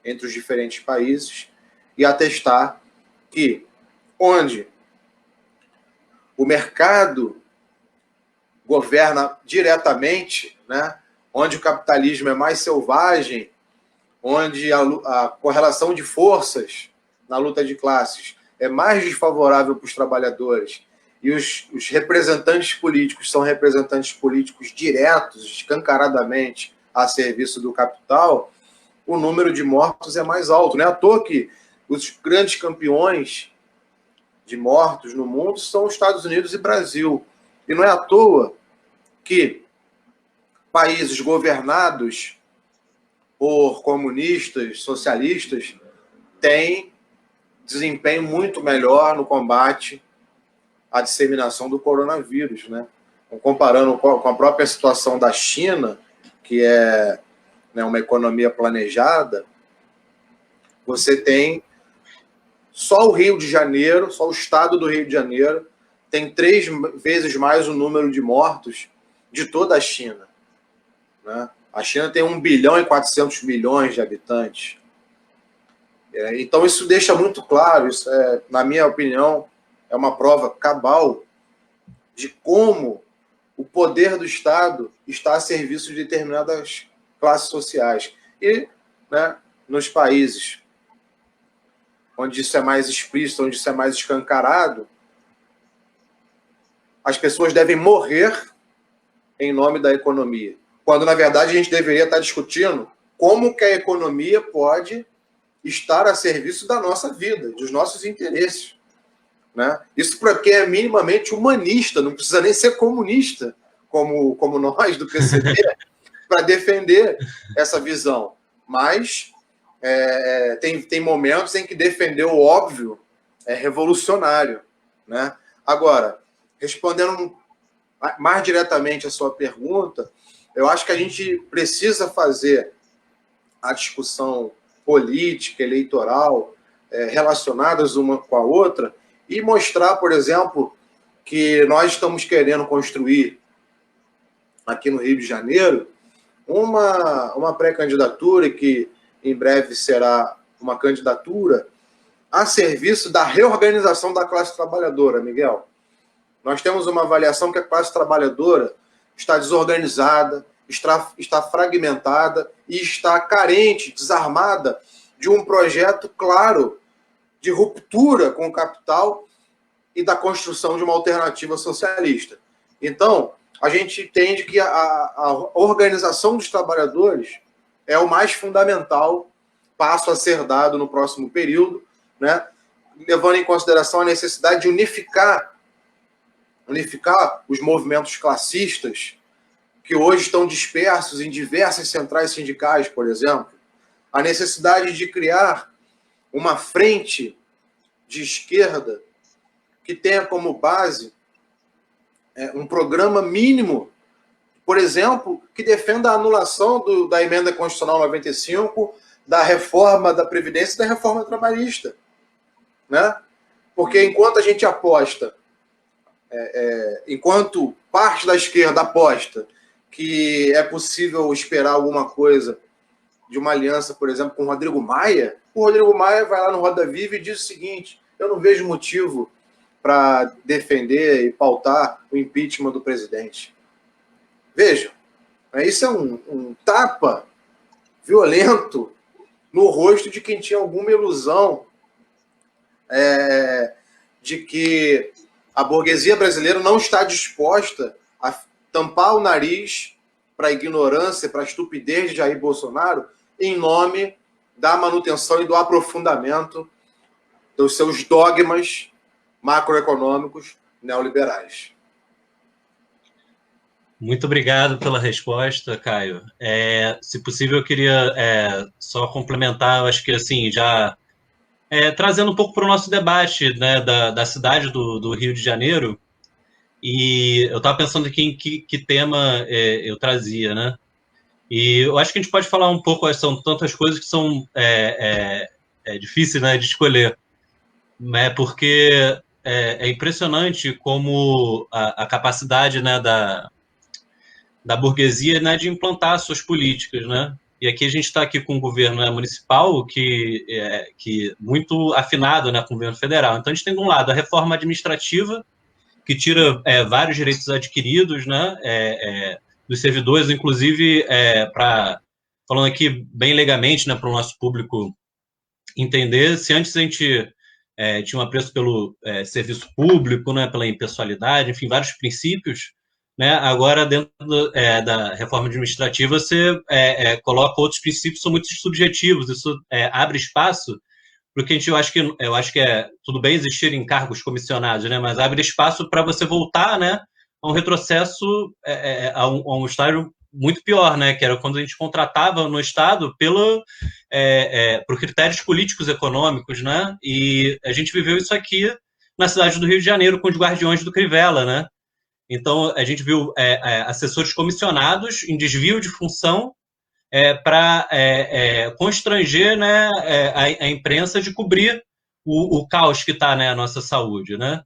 entre os diferentes países e atestar que onde o mercado governa diretamente, né, onde o capitalismo é mais selvagem, onde a correlação de forças na luta de classes é mais desfavorável para os trabalhadores e os representantes políticos são representantes políticos diretos, escancaradamente a serviço do capital, o número de mortos é mais alto. Não é à toa que os grandes campeões de mortos no mundo são os Estados Unidos e Brasil. E não é à toa que países governados por comunistas, socialistas, têm desempenho muito melhor no combate à disseminação do coronavírus, né? Comparando com a própria situação da China, que é, né, uma economia planejada, você tem só o Rio de Janeiro, só o estado do Rio de Janeiro, tem 3 vezes mais o número de mortos de toda a China, né? A China tem 1 bilhão e 400 milhões de habitantes. Então isso deixa muito claro, isso na minha opinião, é uma prova cabal de como o poder do Estado está a serviço de determinadas classes sociais. E, né, nos países onde isso é mais explícito, onde isso é mais escancarado, as pessoas devem morrer em nome da economia. Quando, na verdade, a gente deveria estar discutindo como que a economia pode estar a serviço da nossa vida, dos nossos interesses, né? Isso para quem é minimamente humanista, não precisa nem ser comunista, como nós do PCB, para defender essa visão. Mas tem momentos em que defender o óbvio é revolucionário, né? Agora, respondendo mais diretamente a sua pergunta, eu acho que a gente precisa fazer a discussão política, eleitoral, relacionadas uma com a outra, e mostrar, por exemplo, que nós estamos querendo construir aqui no Rio de Janeiro uma pré-candidatura que em breve será uma candidatura a serviço da reorganização da classe trabalhadora, Miguel. Nós temos uma avaliação que a classe trabalhadora está desorganizada, está fragmentada e está carente, desarmada de um projeto claro de ruptura com o capital e da construção de uma alternativa socialista. Então, a gente entende que a organização dos trabalhadores é o mais fundamental passo a ser dado no próximo período, né? Levando em consideração a necessidade de unificar os movimentos classistas que hoje estão dispersos em diversas centrais sindicais, por exemplo, a necessidade de criar uma frente de esquerda que tenha como base um programa mínimo, por exemplo, que defenda a anulação da emenda constitucional 95, da reforma da Previdência e da reforma trabalhista, né? Porque enquanto a gente aposta, enquanto parte da esquerda aposta que é possível esperar alguma coisa de uma aliança, por exemplo, com o Rodrigo Maia, o Rodrigo Maia vai lá no Roda Viva e diz o seguinte: eu não vejo motivo para defender e pautar o impeachment do presidente. Vejam, isso é um tapa violento no rosto de quem tinha alguma ilusão de que a burguesia brasileira não está disposta a tampar o nariz para a ignorância, para a estupidez de Jair Bolsonaro, em nome da manutenção e do aprofundamento dos seus dogmas macroeconômicos neoliberais. Muito obrigado pela resposta, Caio. Se possível, eu queria só complementar, eu acho que assim, já trazendo um pouco para o nosso debate, né, da cidade do Rio de Janeiro, e eu estava pensando aqui em que tema eu trazia, né? E eu acho que a gente pode falar um pouco, são tantas coisas que são difíceis, né, de escolher, né, porque é impressionante como a capacidade, né, da burguesia, né, de implantar suas políticas, né? E aqui a gente está aqui com o governo, né, municipal que muito afinado, né, com o governo federal. Então a gente tem de um lado a reforma administrativa, que tira vários direitos adquiridos, né, dos servidores, inclusive falando aqui bem legalmente, né, para o nosso público entender, se antes a gente tinha um apreço pelo serviço público, né, pela impessoalidade, enfim, vários princípios, né? Agora, dentro da reforma administrativa, você coloca outros princípios que são muito subjetivos. Isso abre espaço para o que eu acho que tudo bem existir em cargos comissionados, né? Mas abre espaço para você voltar, né, a um retrocesso, a um estágio muito pior, né? Que era quando a gente contratava no Estado por critérios políticos econômicos, né? E a gente viveu isso aqui na cidade do Rio de Janeiro com os guardiões do Crivella, né? Então, a gente viu assessores comissionados em desvio de função para constranger, né, a imprensa de cobrir o caos que está, né, a nossa saúde, né?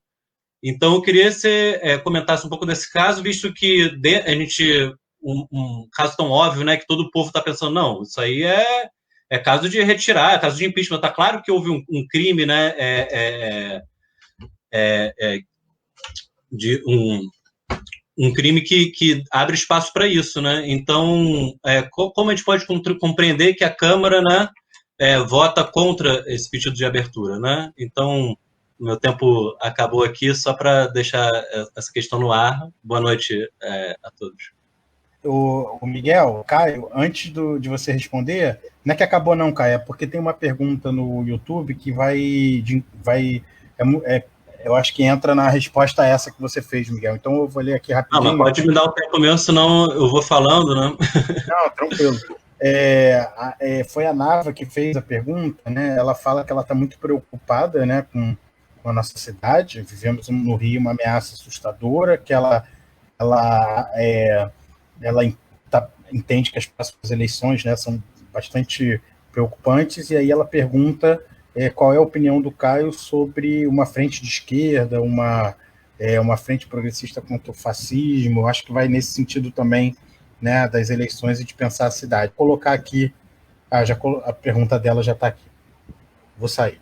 Então, eu queria que você comentasse um pouco desse caso, visto que a gente... Um caso tão óbvio, né, que todo o povo está pensando, não, isso aí é caso de retirar, é caso de impeachment. Está claro que houve um crime, né, de um crime que abre espaço para isso, né? Então, como a gente pode compreender que a Câmara, né, vota contra esse pedido de abertura, né? Então, meu tempo acabou aqui, só para deixar essa questão no ar. Boa noite a todos. O Miguel, Caio, antes de você responder, não é que acabou não, Caio, é porque tem uma pergunta no YouTube que eu acho que entra na resposta a essa que você fez, Miguel. Então eu vou ler aqui rapidinho. Não, mas pode me dar o tempo mesmo, senão eu vou falando, né? Não, tranquilo. Foi a Nava que fez a pergunta, né? Ela fala que ela está muito preocupada, né, com a nossa cidade. Vivemos no Rio uma ameaça assustadora, que ela entende que as próximas eleições, né, são bastante preocupantes, e aí ela pergunta qual é a opinião do Caio sobre uma frente de esquerda, uma frente progressista contra o fascismo. Eu acho que vai nesse sentido também, né, das eleições e de pensar a cidade. Vou colocar aqui, a pergunta dela já está aqui. Vou sair.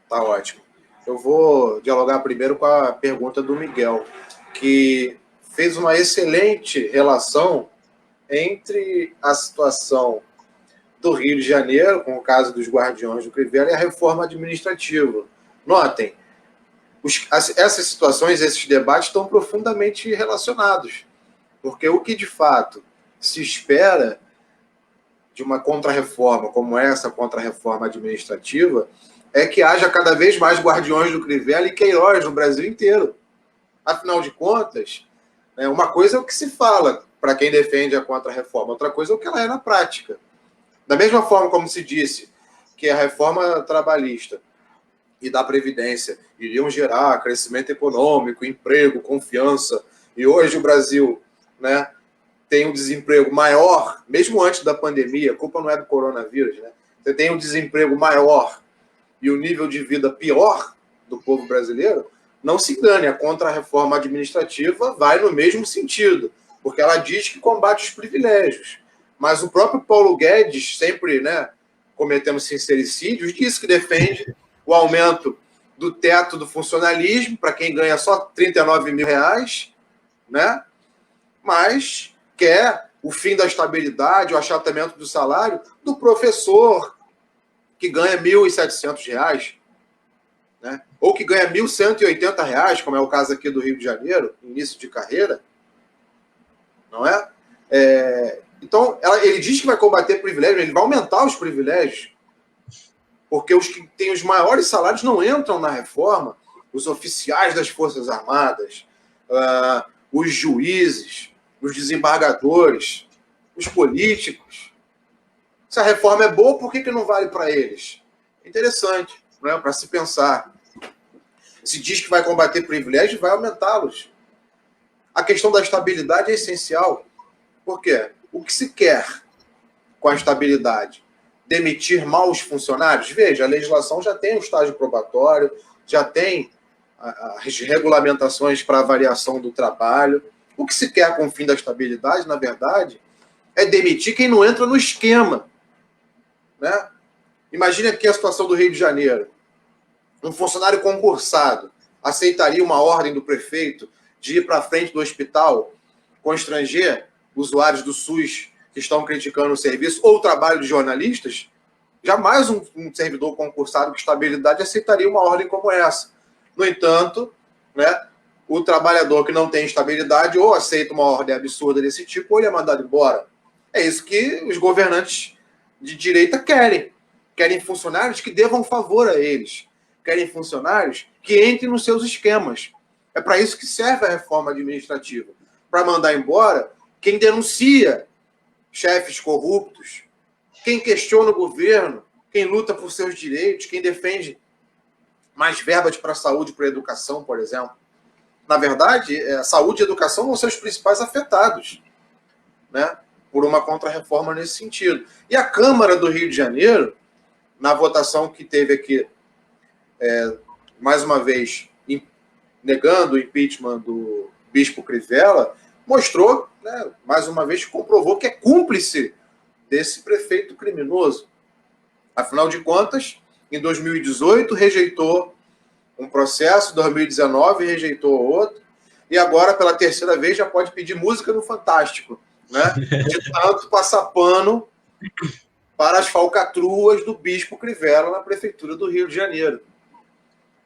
Tá ótimo. Eu vou dialogar primeiro com a pergunta do Miguel, que fez uma excelente relação entre a situação do Rio de Janeiro, com o caso dos guardiões do Crivella, e a reforma administrativa. Notem, essas situações, esses debates estão profundamente relacionados, porque o que de fato se espera de uma contrarreforma como essa, contrarreforma administrativa, é que haja cada vez mais guardiões do Crivella e Queiroz no Brasil inteiro. Afinal de contas, uma coisa é o que se fala para quem defende a contrarreforma, outra coisa é o que ela é na prática. Da mesma forma como se disse que a reforma trabalhista e da Previdência iriam gerar crescimento econômico, emprego, confiança, e hoje o Brasil, né, tem um desemprego maior, mesmo antes da pandemia, a culpa não é do coronavírus, né? Você tem um desemprego maior e o nível de vida pior do povo brasileiro, não se engane, a contra-reforma administrativa vai no mesmo sentido, porque ela diz que combate os privilégios. Mas o próprio Paulo Guedes, sempre, né, cometendo sincericídios, disse que defende o aumento do teto do funcionalismo para quem ganha só R$39 mil, né? Mas quer o fim da estabilidade, o achatamento do salário do professor que ganha R$1.700, né? Ou que ganha R$1.180, como é o caso aqui do Rio de Janeiro, início de carreira, não é? Então, ele diz que vai combater privilégios, ele vai aumentar os privilégios, porque os que têm os maiores salários não entram na reforma, os oficiais das Forças Armadas, os juízes, os desembargadores, os políticos. Se a reforma é boa, por que não vale para eles? Interessante, né? Para se pensar. Se diz que vai combater privilégios, vai aumentá-los. A questão da estabilidade é essencial. Por quê? O que se quer com a estabilidade? Demitir maus funcionários? Veja, a legislação já tem o estágio probatório, já tem as regulamentações para avaliação do trabalho. O que se quer com o fim da estabilidade, na verdade, é demitir quem não entra no esquema, né? Imagine aqui a situação do Rio de Janeiro. Um funcionário concursado aceitaria uma ordem do prefeito de ir para frente do hospital, constranger usuários do SUS que estão criticando o serviço ou o trabalho de jornalistas? Jamais um servidor concursado com estabilidade aceitaria uma ordem como essa. No entanto, né, o trabalhador que não tem estabilidade ou aceita uma ordem absurda desse tipo, ou ele é mandado embora. É isso que os governantes de direita querem. Querem funcionários que devam favor a eles. Querem funcionários que entrem nos seus esquemas. É para isso que serve a reforma administrativa. Para mandar embora quem denuncia chefes corruptos, quem questiona o governo, quem luta por seus direitos, quem defende mais verbas para a saúde e para a educação, por exemplo. Na verdade, a saúde e a educação vão ser os principais afetados, né, por uma contra-reforma nesse sentido. E a Câmara do Rio de Janeiro, na votação que teve aqui, mais uma vez, negando o impeachment do Bispo Crivella, mostrou, né, mais uma vez, comprovou que é cúmplice desse prefeito criminoso. Afinal de contas, em 2018 rejeitou um processo, em 2019 rejeitou outro, e agora, pela terceira vez, já pode pedir música no Fantástico, né? De tanto passar pano para as falcatruas do Bispo Crivella na Prefeitura do Rio de Janeiro,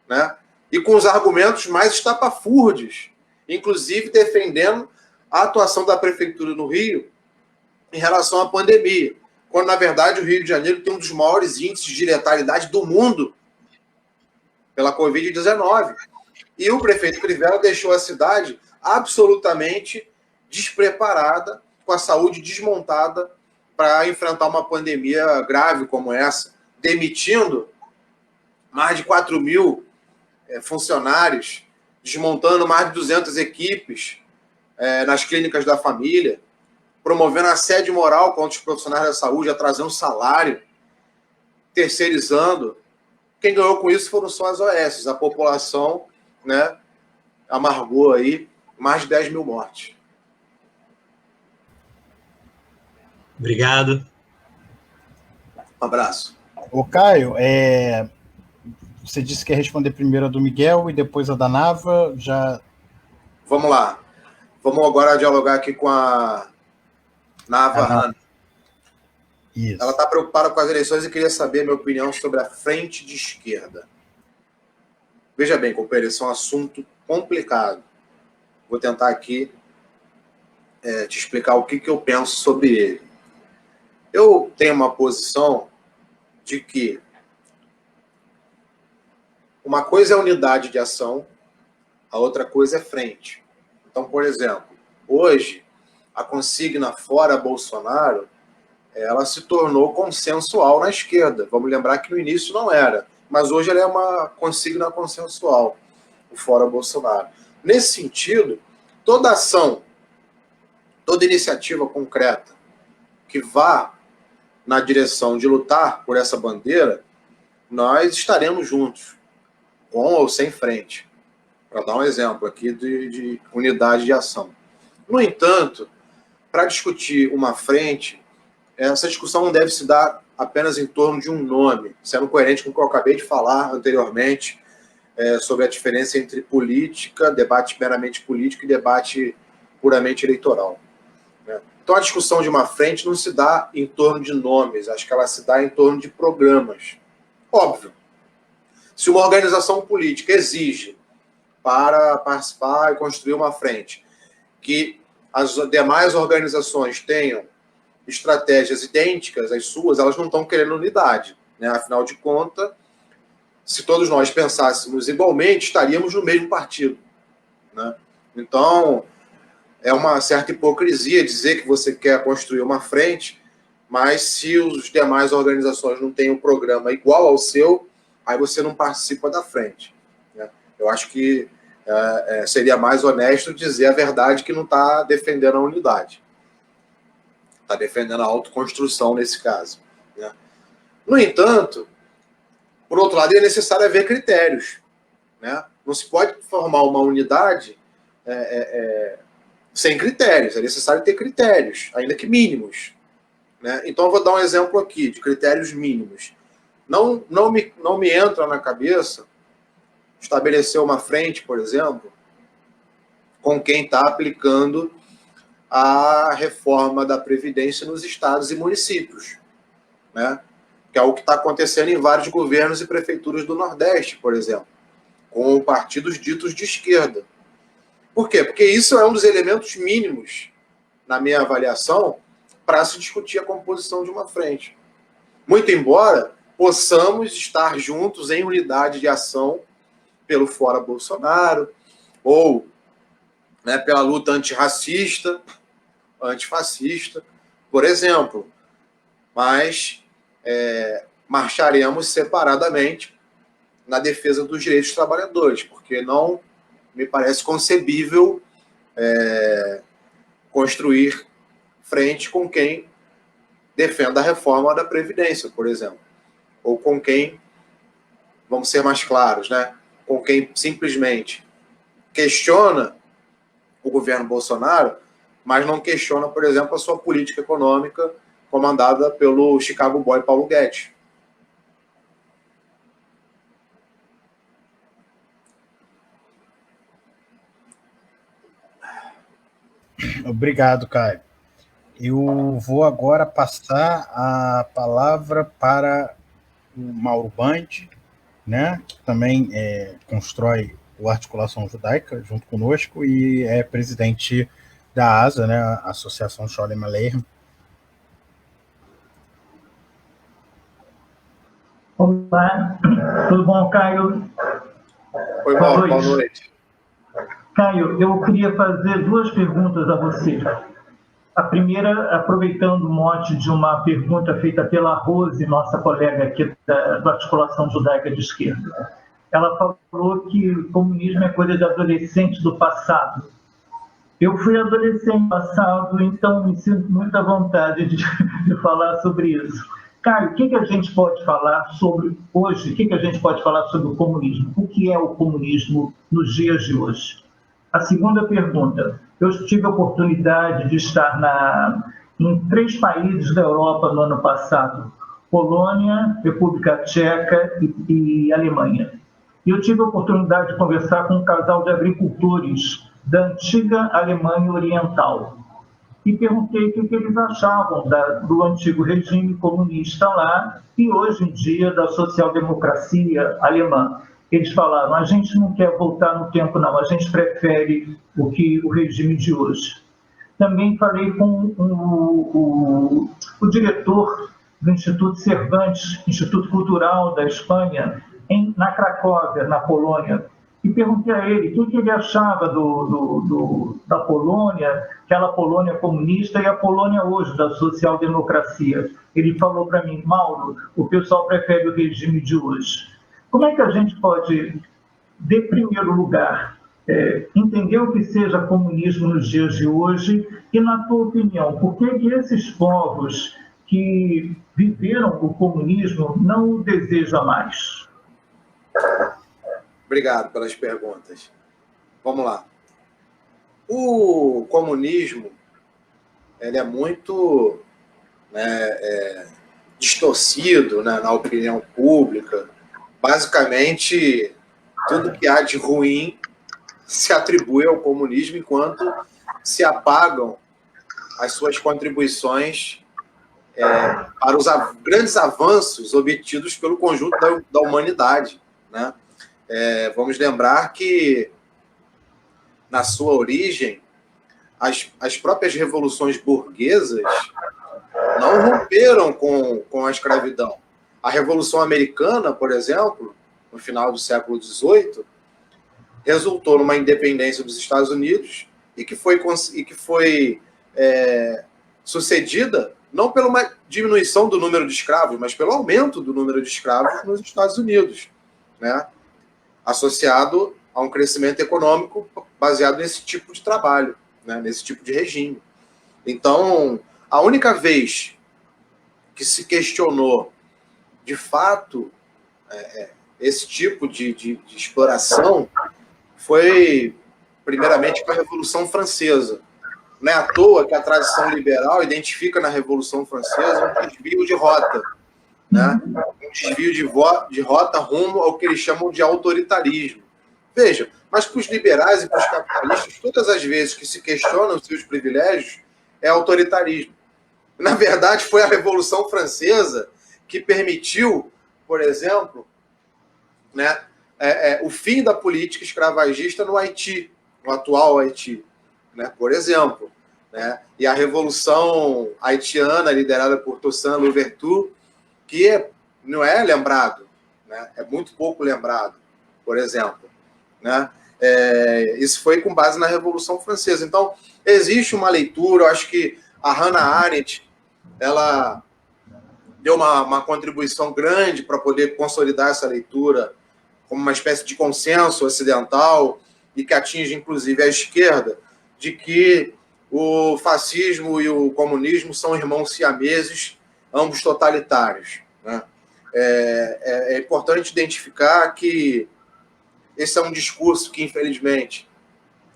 né? E com os argumentos mais estapafúrdios, inclusive defendendo a atuação da Prefeitura no Rio em relação à pandemia, quando, na verdade, o Rio de Janeiro tem um dos maiores índices de letalidade do mundo pela Covid-19. E o prefeito Crivella deixou a cidade absolutamente despreparada, com a saúde desmontada para enfrentar uma pandemia grave como essa, demitindo mais de 4 mil funcionários, desmontando mais de 200 equipes nas clínicas da família, promovendo assédio moral contra os profissionais da saúde, atrasando salário, terceirizando. Quem ganhou com isso foram só as OS. A população, né, amargou aí mais de 10 mil mortes. Obrigado. Um abraço. Ô, Caio, você disse que ia responder primeiro a do Miguel e depois a da Nava. Já... Vamos lá. Vamos agora dialogar aqui com a Nava Hanna. Isso. Ela está preocupada com as eleições e queria saber a minha opinião sobre a frente de esquerda. Veja bem, companheiro, esse é um assunto complicado. Vou tentar aqui te explicar o que eu penso sobre ele. Eu tenho uma posição de que uma coisa é unidade de ação, a outra coisa é frente. Então, por exemplo, hoje, a consigna fora Bolsonaro, ela se tornou consensual na esquerda. Vamos lembrar que no início não era, mas hoje ela é uma consigna consensual, o fora Bolsonaro. Nesse sentido, toda ação, toda iniciativa concreta que vá na direção de lutar por essa bandeira, nós estaremos juntos, com ou sem frente, para dar um exemplo aqui de unidade de ação. No entanto, para discutir uma frente, essa discussão não deve se dar apenas em torno de um nome, sendo coerente com o que eu acabei de falar anteriormente, sobre a diferença entre política, debate meramente político e debate puramente eleitoral. Então, a discussão de uma frente não se dá em torno de nomes, acho que ela se dá em torno de programas. Óbvio, se uma organização política exige, para participar e construir uma frente, que as demais organizações tenham estratégias idênticas às suas, elas não estão querendo unidade, né? Afinal de contas, se todos nós pensássemos igualmente, estaríamos no mesmo partido, né? Então, é uma certa hipocrisia dizer que você quer construir uma frente, mas se os demais organizações não têm um programa igual ao seu, aí você não participa da frente, né? Eu acho que seria mais honesto dizer a verdade que não está defendendo a unidade. Está defendendo a autoconstrução nesse caso, né? No entanto, por outro lado, é necessário haver critérios, né? Não se pode formar uma unidade sem critérios. É necessário ter critérios, ainda que mínimos, né? Então, eu vou dar um exemplo aqui de critérios mínimos. Não me entra na cabeça estabelecer uma frente, por exemplo, com quem está aplicando a reforma da Previdência nos estados e municípios, né? que é o que está acontecendo em vários governos e prefeituras do Nordeste, por exemplo, com partidos ditos de esquerda. Por quê? Porque isso é um dos elementos mínimos, na minha avaliação, para se discutir a composição de uma frente. Muito embora possamos estar juntos em unidade de ação pelo fora Bolsonaro, ou, né, pela luta antirracista, antifascista, por exemplo. Mas marcharemos separadamente na defesa dos direitos dos trabalhadores, porque não me parece concebível construir frente com quem defenda a reforma da Previdência, por exemplo, ou com quem, vamos ser mais claros, né, com quem simplesmente questiona o governo Bolsonaro, mas não questiona, por exemplo, a sua política econômica comandada pelo Chicago Boy Paulo Guedes. Obrigado, Caio. Eu vou agora passar a palavra para o Mauro Bandi, né, que também constrói o Articulação Judaica junto conosco e é presidente da ASA, né, a Associação Sholem Aleichem. Olá, tudo bom, Caio? Oi, Mauro, boa noite. Caio, eu queria fazer duas perguntas a você. A primeira, aproveitando o mote de uma pergunta feita pela Rose, nossa colega aqui da Articulação Judaica de Esquerda. Ela falou que o comunismo é coisa de adolescente do passado. Eu fui adolescente passado, então me sinto muita vontade de falar sobre isso. Caio, o que a gente pode falar sobre hoje? O que a gente pode falar sobre o comunismo? O que é o comunismo nos dias de hoje? A segunda pergunta. Eu tive a oportunidade de estar em 3 países da Europa no ano passado. Polônia, República Tcheca e Alemanha. E eu tive a oportunidade de conversar com um casal de agricultores da antiga Alemanha Oriental. E perguntei o que eles achavam do antigo regime comunista lá e hoje em dia da social-democracia alemã. Eles falaram, a gente não quer voltar no tempo não, a gente prefere o regime de hoje. Também falei com o diretor do Instituto Cervantes, Instituto Cultural da Espanha, na Cracóvia, na Polônia, e perguntei a ele o que ele achava da Polônia, aquela Polônia comunista e a Polônia hoje, da social-democracia. Ele falou para mim, Mauro, o pessoal prefere o regime de hoje. Como é que a gente pode, de primeiro lugar, entender o que seja comunismo nos dias de hoje e, na tua opinião, por que esses povos que viveram o comunismo não o desejam mais? Obrigado pelas perguntas. Vamos lá. O comunismo ele é muito distorcido, né, na opinião pública. Basicamente, tudo que há de ruim se atribui ao comunismo, enquanto se apagam as suas contribuições para os grandes avanços obtidos pelo conjunto da humanidade, né? Vamos lembrar que, na sua origem, as próprias revoluções burguesas não romperam com a escravidão. A Revolução Americana, por exemplo, no final do século XVIII, resultou numa independência dos Estados Unidos e que foi sucedida não pela uma diminuição do número de escravos, mas pelo aumento do número de escravos nos Estados Unidos, né? Associado a um crescimento econômico baseado nesse tipo de trabalho, né? Nesse tipo de regime. Então, a única vez que se questionou, de fato, esse tipo de exploração foi, primeiramente, com a Revolução Francesa. Não é à toa que a tradição liberal identifica na Revolução Francesa um desvio de rota, né? Um desvio de rota rumo ao que eles chamam de autoritarismo. Veja, mas para os liberais e para os capitalistas, todas as vezes que se questionam os seus privilégios, é autoritarismo. Na verdade, foi a Revolução Francesa que permitiu, por exemplo, né, o fim da política escravagista no Haiti, no atual Haiti, né, por exemplo. Né, e a Revolução Haitiana, liderada por Toussaint Louverture, que não é lembrado, né, é muito pouco lembrado, por exemplo. Né, isso foi com base na Revolução Francesa. Então, existe uma leitura, eu acho que a Hannah Arendt, ela deu uma contribuição grande para poder consolidar essa leitura como uma espécie de consenso ocidental e que atinge, inclusive, a esquerda, de que o fascismo e o comunismo são irmãos siameses, ambos totalitários. Né? É importante identificar que esse é um discurso que, infelizmente,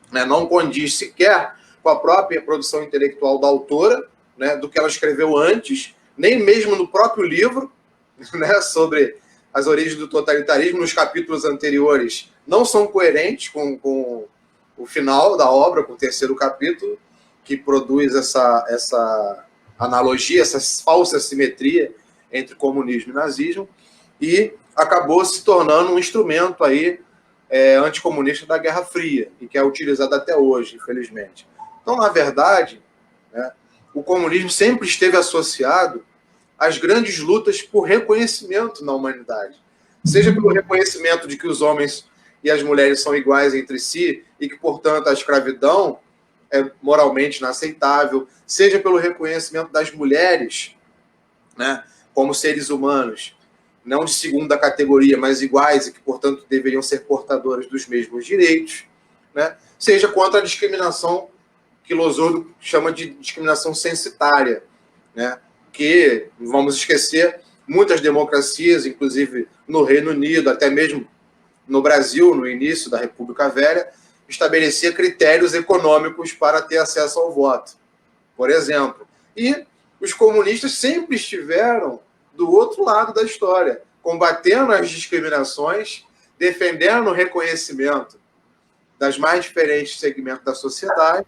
né, não condiz sequer com a própria produção intelectual da autora, né, do que ela escreveu antes, nem mesmo no próprio livro, né, sobre as origens do totalitarismo, nos capítulos anteriores, não são coerentes com o final da obra, com o terceiro capítulo, que produz essa analogia, essa falsa simetria entre comunismo e nazismo, e acabou se tornando um instrumento aí, anticomunista da Guerra Fria, e que é utilizado até hoje, infelizmente. Então, na verdade, né, o comunismo sempre esteve associado às grandes lutas por reconhecimento na humanidade. Seja pelo reconhecimento de que os homens e as mulheres são iguais entre si e que, portanto, a escravidão é moralmente inaceitável, seja pelo reconhecimento das mulheres, né, como seres humanos, não de segunda categoria, mas iguais e que, portanto, deveriam ser portadoras dos mesmos direitos, né, seja contra a discriminação que Lozodo chama de discriminação censitária, né, que, vamos esquecer, muitas democracias, inclusive no Reino Unido, até mesmo no Brasil, no início da República Velha, estabelecia critérios econômicos para ter acesso ao voto, por exemplo. E os comunistas sempre estiveram do outro lado da história, combatendo as discriminações, defendendo o reconhecimento das mais diferentes segmentos da sociedade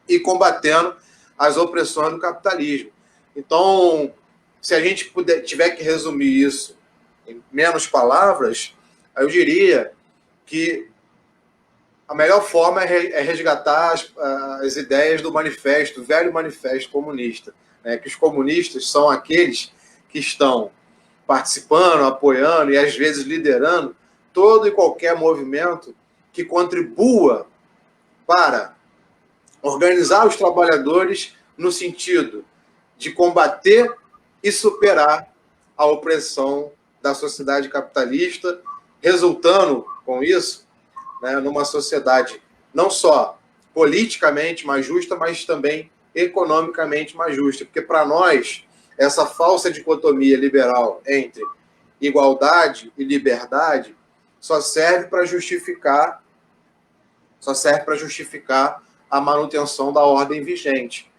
e combatendo as opressões do capitalismo. Então, se a gente tiver que resumir isso em menos palavras, eu diria que a melhor forma é resgatar as ideias do manifesto, do velho manifesto comunista, né? Que os comunistas são aqueles que estão participando, apoiando e, às vezes, liderando todo e qualquer movimento que contribua para organizar os trabalhadores no sentido de combater e superar a opressão da sociedade capitalista, resultando, com isso, né, numa sociedade não só politicamente mais justa, mas também economicamente mais justa. Porque, para nós, essa falsa dicotomia liberal entre igualdade e liberdade só serve para justificar a manutenção da ordem vigente.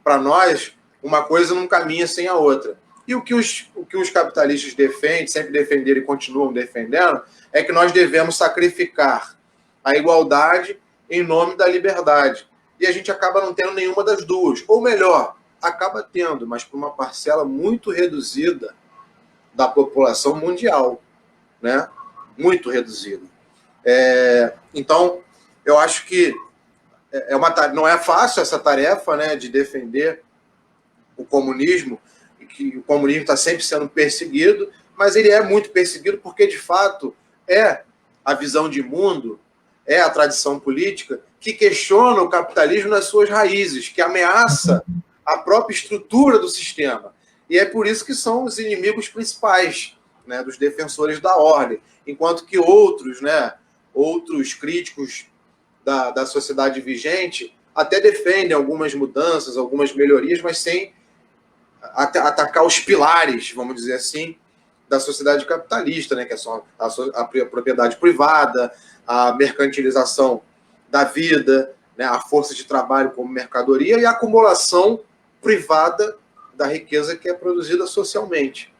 Para nós, uma coisa não caminha sem a outra. E o que os capitalistas defendem, sempre defenderam e continuam defendendo, é que nós devemos sacrificar a igualdade em nome da liberdade. E a gente acaba não tendo nenhuma das duas. Ou melhor, acaba tendo, mas por uma parcela muito reduzida da população mundial. Né? Muito reduzida. Então, eu acho que não é fácil essa tarefa, né, de defender o comunismo, que o comunismo está sempre sendo perseguido, mas ele é muito perseguido porque, de fato, é a visão de mundo, é a tradição política que questiona o capitalismo nas suas raízes, que ameaça a própria estrutura do sistema. E é por isso que são os inimigos principais, né, dos defensores da ordem, enquanto que outros críticos da sociedade vigente até defendem algumas mudanças, algumas melhorias, mas sem atacar os pilares, vamos dizer assim, da sociedade capitalista, né, que são a propriedade privada, a mercantilização da vida, né, a força de trabalho como mercadoria e a acumulação privada da riqueza que é produzida socialmente.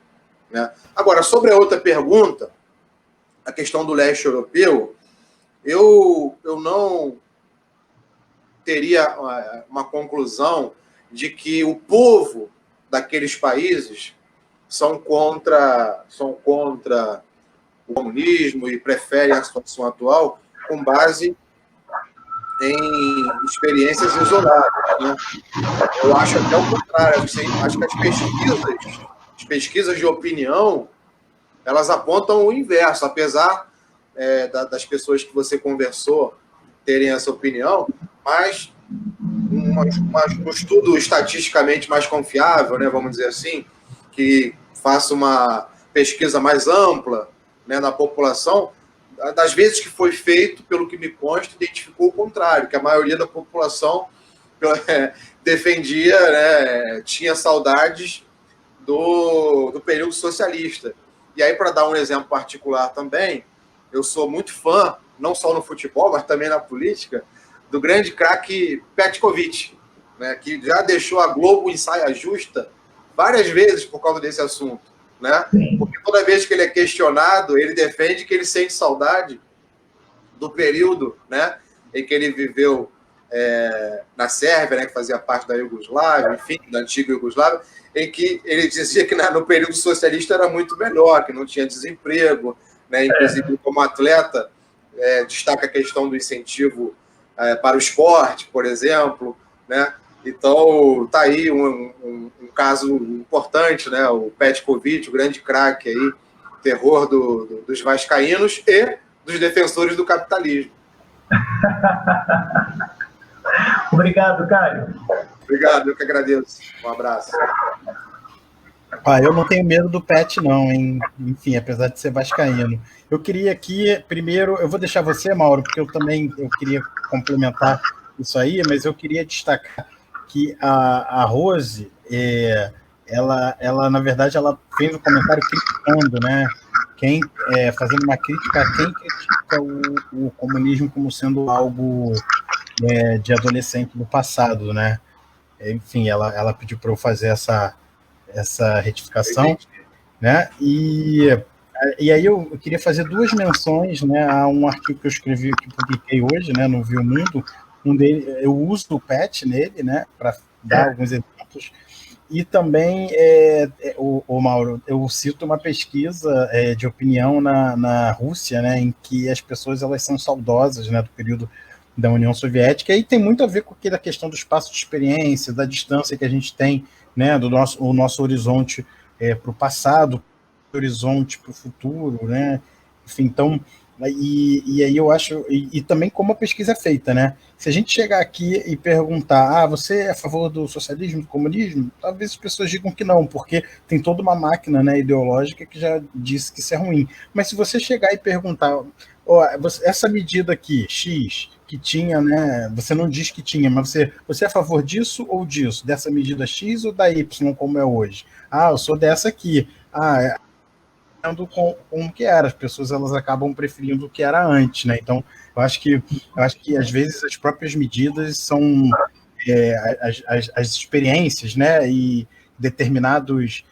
Né? Agora, sobre a outra pergunta, a questão do leste europeu, eu não teria uma conclusão de que o povo daqueles países são contra o comunismo e preferem a situação atual com base em experiências isoladas, né? Eu acho até o contrário. Acho que as pesquisas de opinião, elas apontam o inverso, apesar das pessoas que você conversou terem essa opinião, mas um estudo estatisticamente mais confiável, né, vamos dizer assim, que faça uma pesquisa mais ampla, né, na população, das vezes que foi feito, pelo que me consta, identificou o contrário, que a maioria da população defendia, né, tinha saudades do período socialista. E aí, para dar um exemplo particular também, eu sou muito fã, não só no futebol, mas também na política, do grande craque Petkovic, né, que já deixou a Globo em saia justa várias vezes por causa desse assunto, né? Porque toda vez que ele é questionado, ele defende que ele sente saudade do período, né, em que ele viveu na Sérvia, né, que fazia parte da Iugoslávia, enfim, da antiga Iugoslávia, em que ele dizia que no período socialista era muito melhor, que não tinha desemprego, né? Inclusive, como atleta, destaca a questão do incentivo para o esporte, por exemplo, né? Então, está aí um caso importante, né? O Petkovic, o grande craque aí, terror dos vascaínos e dos defensores do capitalismo. Obrigado, Caio. Obrigado, eu que agradeço. Um abraço. Eu não tenho medo do Pet, não, hein? Enfim, apesar de ser vascaíno. Eu queria aqui, primeiro, eu vou deixar você, Mauro, porque eu queria complementar isso aí, mas eu queria destacar que a Rose, ela, na verdade, ela fez um comentário criticando, né? Fazendo uma crítica a quem critica o comunismo como sendo algo de adolescente do passado, né? Enfim, ela pediu para eu fazer essa retificação, né? E aí eu queria fazer duas menções, né, a um artigo que eu escrevi, que publiquei hoje, né, no Viu Mundo. Um dele, eu uso o PET nele, né, para dar alguns exemplos. E também, o Mauro, eu cito uma pesquisa de opinião na Rússia, né, em que as pessoas elas são saudosas, né, do período da União Soviética, e tem muito a ver com aquela questão do espaço de experiência, da distância que a gente tem, né, o nosso horizonte para o passado, horizonte para o futuro, né? Enfim, então, e aí eu acho, e também como a pesquisa é feita, né? Se a gente chegar aqui e perguntar, você é a favor do socialismo, do comunismo? Talvez as pessoas digam que não, porque tem toda uma máquina, né, ideológica que já disse que isso é ruim. Mas se você chegar e perguntar, essa medida aqui, X, que tinha, né? Você não diz que tinha, mas você é a favor disso ou disso? Dessa medida X ou da Y, como é hoje? Eu sou dessa aqui. Como que era, as pessoas elas acabam preferindo o que era antes, né? Então, eu acho que às vezes as próprias medidas são as experiências, né? E determinados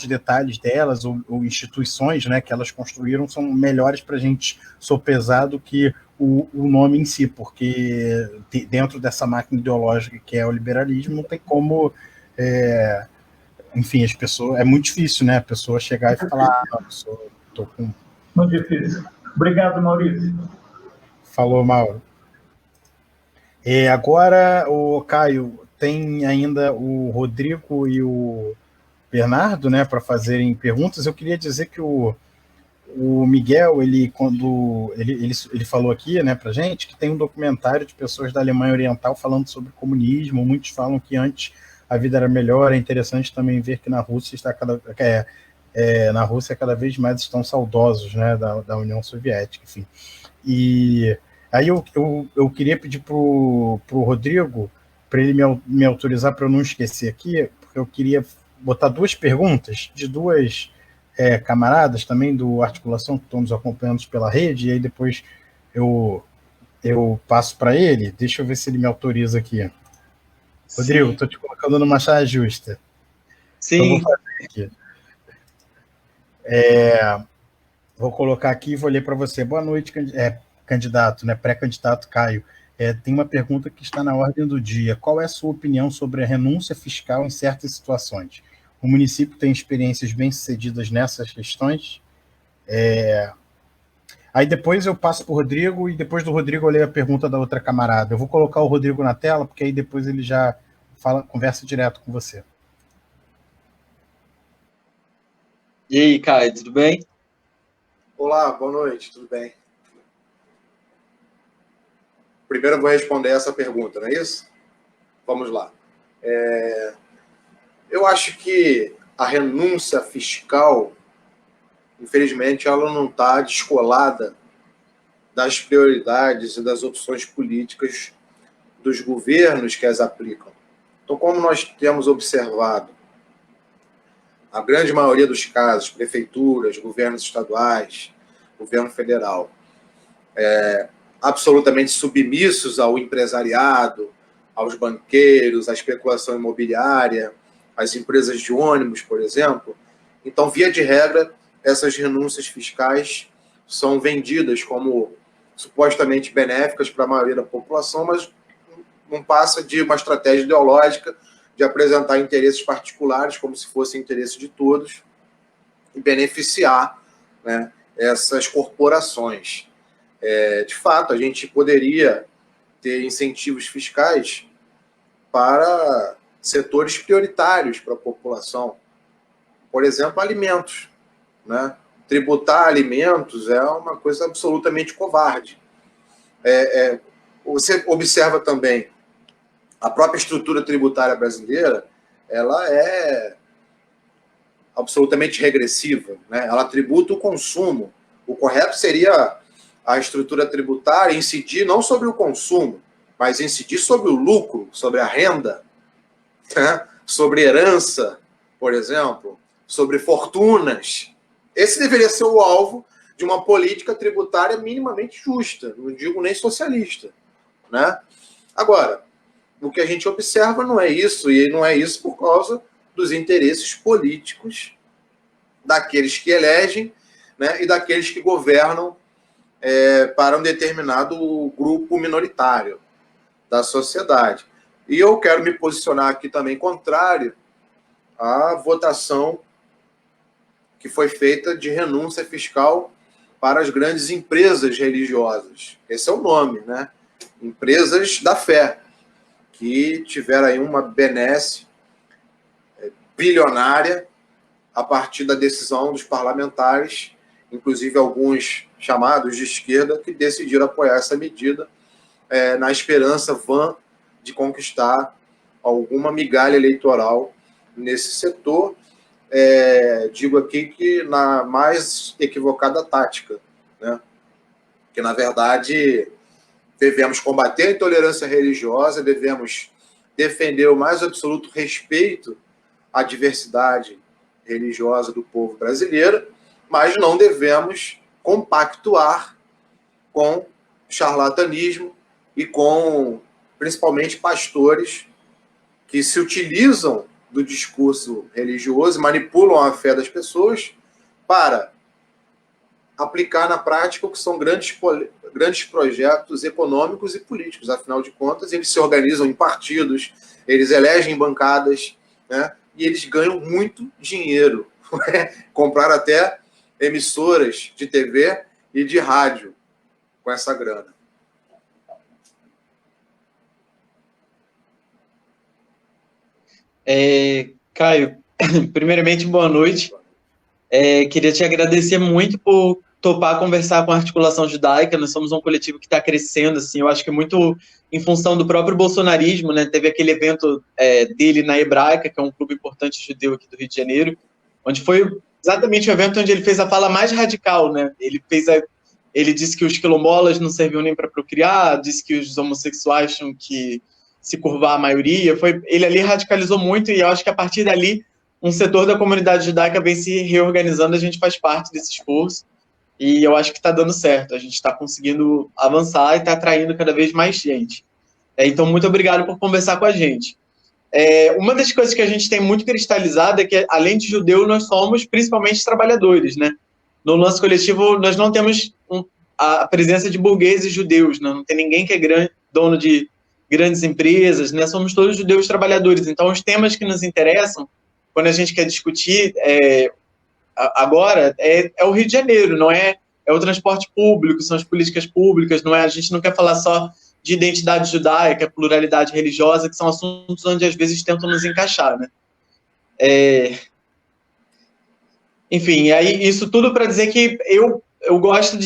detalhes delas ou instituições, né, que elas construíram são melhores para a gente sopesar do que o nome em si, porque dentro dessa máquina ideológica que é o liberalismo não tem como enfim, as pessoas, é muito difícil, né, a pessoa chegar e falar, estou com... Muito difícil. Obrigado, Maurício. Falou, Mauro. Agora, o Caio, tem ainda o Rodrigo e o Bernardo, né, para fazerem perguntas. Eu queria dizer que o Miguel, quando ele falou aqui, né, para gente, que tem um documentário de pessoas da Alemanha Oriental falando sobre comunismo. Muitos falam que antes a vida era melhor. É interessante também ver que na Rússia na Rússia cada vez mais estão saudosos, né, da União Soviética, enfim. E aí eu queria pedir para o Rodrigo, para ele me autorizar, para eu não esquecer aqui, porque eu queria botar duas perguntas de duas camaradas também do Articulação que estão nos acompanhando pela rede, e aí depois eu passo para ele. Deixa eu ver se ele me autoriza aqui. Rodrigo, estou te colocando numa saia justa. Sim. Então, vou fazer aqui. Vou colocar aqui e vou ler para você. Boa noite, candidato, né, pré-candidato Caio. Tem uma pergunta que está na ordem do dia. Qual é a sua opinião sobre a renúncia fiscal em certas situações? o município tem experiências bem-sucedidas nessas questões. Aí depois eu passo para o Rodrigo, e depois do Rodrigo eu leio a pergunta da outra camarada. Eu vou colocar o Rodrigo na tela, porque aí depois ele já conversa direto com você. E aí, Caio, tudo bem? Olá, boa noite, tudo bem? Primeiro eu vou responder essa pergunta, não é isso? Vamos lá. Eu acho que a renúncia fiscal, infelizmente, ela não está descolada das prioridades e das opções políticas dos governos que as aplicam. Então, como nós temos observado, a grande maioria dos casos, prefeituras, governos estaduais, governo federal, absolutamente submissos ao empresariado, aos banqueiros, à especulação imobiliária, às empresas de ônibus, por exemplo. Então, via de regra, essas renúncias fiscais são vendidas como supostamente benéficas para a maioria da população, mas não passa de uma estratégia ideológica de apresentar interesses particulares como se fosse interesse de todos e beneficiar, né, essas corporações. De fato, a gente poderia ter incentivos fiscais para setores prioritários para a população. Por exemplo, alimentos, né? Tributar alimentos é uma coisa absolutamente covarde. Você observa também a própria estrutura tributária brasileira, ela é absolutamente regressiva, né? Ela tributa o consumo. O correto seria a estrutura tributária incidir não sobre o consumo, mas incidir sobre o lucro, sobre a renda, né? Sobre herança, por exemplo, sobre fortunas. Esse deveria ser o alvo de uma política tributária minimamente justa, não digo nem socialista, né? Agora, o que a gente observa não é isso, e não é isso por causa dos interesses políticos daqueles que elegem, né, e daqueles que governam para um determinado grupo minoritário da sociedade. E eu quero me posicionar aqui também contrário à votação que foi feita de renúncia fiscal para as grandes empresas religiosas. Esse é o nome, né? Empresas da fé, que tiveram aí uma benesse bilionária a partir da decisão dos parlamentares, inclusive alguns chamados de esquerda, que decidiram apoiar essa medida na esperança vã de conquistar alguma migalha eleitoral nesse setor. Digo aqui que na mais equivocada tática, né? Que, na verdade, devemos combater a intolerância religiosa, devemos defender o mais absoluto respeito à diversidade religiosa do povo brasileiro, mas não devemos compactuar com charlatanismo e com, principalmente, pastores que se utilizam do discurso religioso e manipulam a fé das pessoas para aplicar na prática o que são grandes projetos econômicos e políticos. Afinal de contas, eles se organizam em partidos, eles elegem bancadas, né? E eles ganham muito dinheiro. Compraram até emissoras de TV e de rádio com essa grana. Caio, primeiramente, boa noite. Queria te agradecer muito por topar conversar com a Articulação Judaica. Nós somos um coletivo que está crescendo, assim, eu acho que muito em função do próprio bolsonarismo, né? Teve aquele evento dele na Hebraica, que é um clube importante judeu aqui do Rio de Janeiro, onde foi exatamente o evento onde ele fez a fala mais radical, né? Ele disse que os quilombolas não serviam nem para procriar, disse que os homossexuais tinham que se curvar à maioria. Ele ali radicalizou muito, e eu acho que a partir dali um setor da comunidade judaica vem se reorganizando, a gente faz parte desse esforço, e eu acho que está dando certo, a gente está conseguindo avançar e está atraindo cada vez mais gente. Então, muito obrigado por conversar com a gente. Uma das coisas que a gente tem muito cristalizado é que, além de judeu, nós somos principalmente trabalhadores, né? No nosso coletivo, nós não temos a presença de burgueses judeus, né? Não tem ninguém que é dono de grandes empresas, né? Somos todos judeus trabalhadores. Então, os temas que nos interessam quando a gente quer discutir agora, é o Rio de Janeiro, não é? É o transporte público, são as políticas públicas, não é? A gente não quer falar só de identidade judaica, pluralidade religiosa, que são assuntos onde às vezes tentam nos encaixar, né? Enfim, aí isso tudo para dizer que eu gosto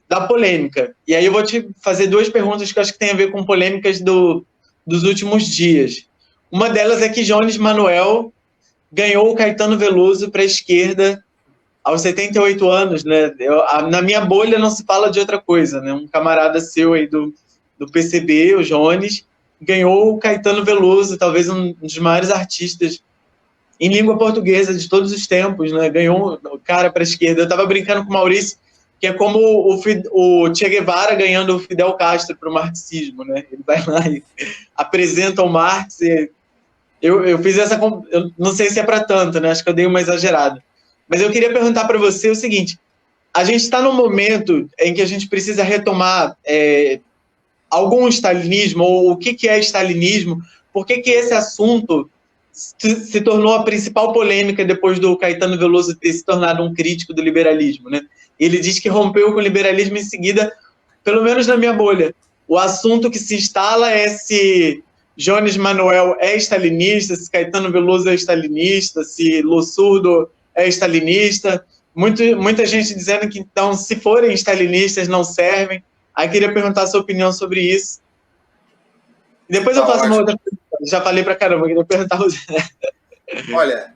da polêmica. E aí eu vou te fazer duas perguntas que eu acho que tem a ver com polêmicas dos últimos dias. Uma delas é que Jones Manuel ganhou o Caetano Veloso para a esquerda aos 78 anos, né? Na minha bolha não se fala de outra coisa, né? Um camarada seu aí do PCB, o Jones, ganhou o Caetano Veloso, talvez um dos maiores artistas em língua portuguesa de todos os tempos, né? Ganhou o cara para a esquerda. Eu estava brincando com o Maurício, que é como o Che Guevara ganhando o Fidel Castro para o marxismo, né? Ele vai lá e apresenta o Marx. Eu fiz essa... Eu não sei se é para tanto, né? Acho que eu dei uma exagerada. Mas eu queria perguntar para você o seguinte: a gente está num momento em que a gente precisa retomar algum stalinismo, ou o que é stalinismo, por que esse assunto se tornou a principal polêmica depois do Caetano Veloso ter se tornado um crítico do liberalismo, né? Ele diz que rompeu com o liberalismo em seguida, pelo menos na minha bolha. O assunto que se instala é se Jones Manuel é stalinista, se Caetano Veloso é stalinista, se Lossurdo é stalinista. Muita gente dizendo que, então, se forem stalinistas, não servem. Aí queria perguntar a sua opinião sobre isso. Depois eu faço uma outra pergunta. Já falei pra caramba, queria perguntar a você. Olha,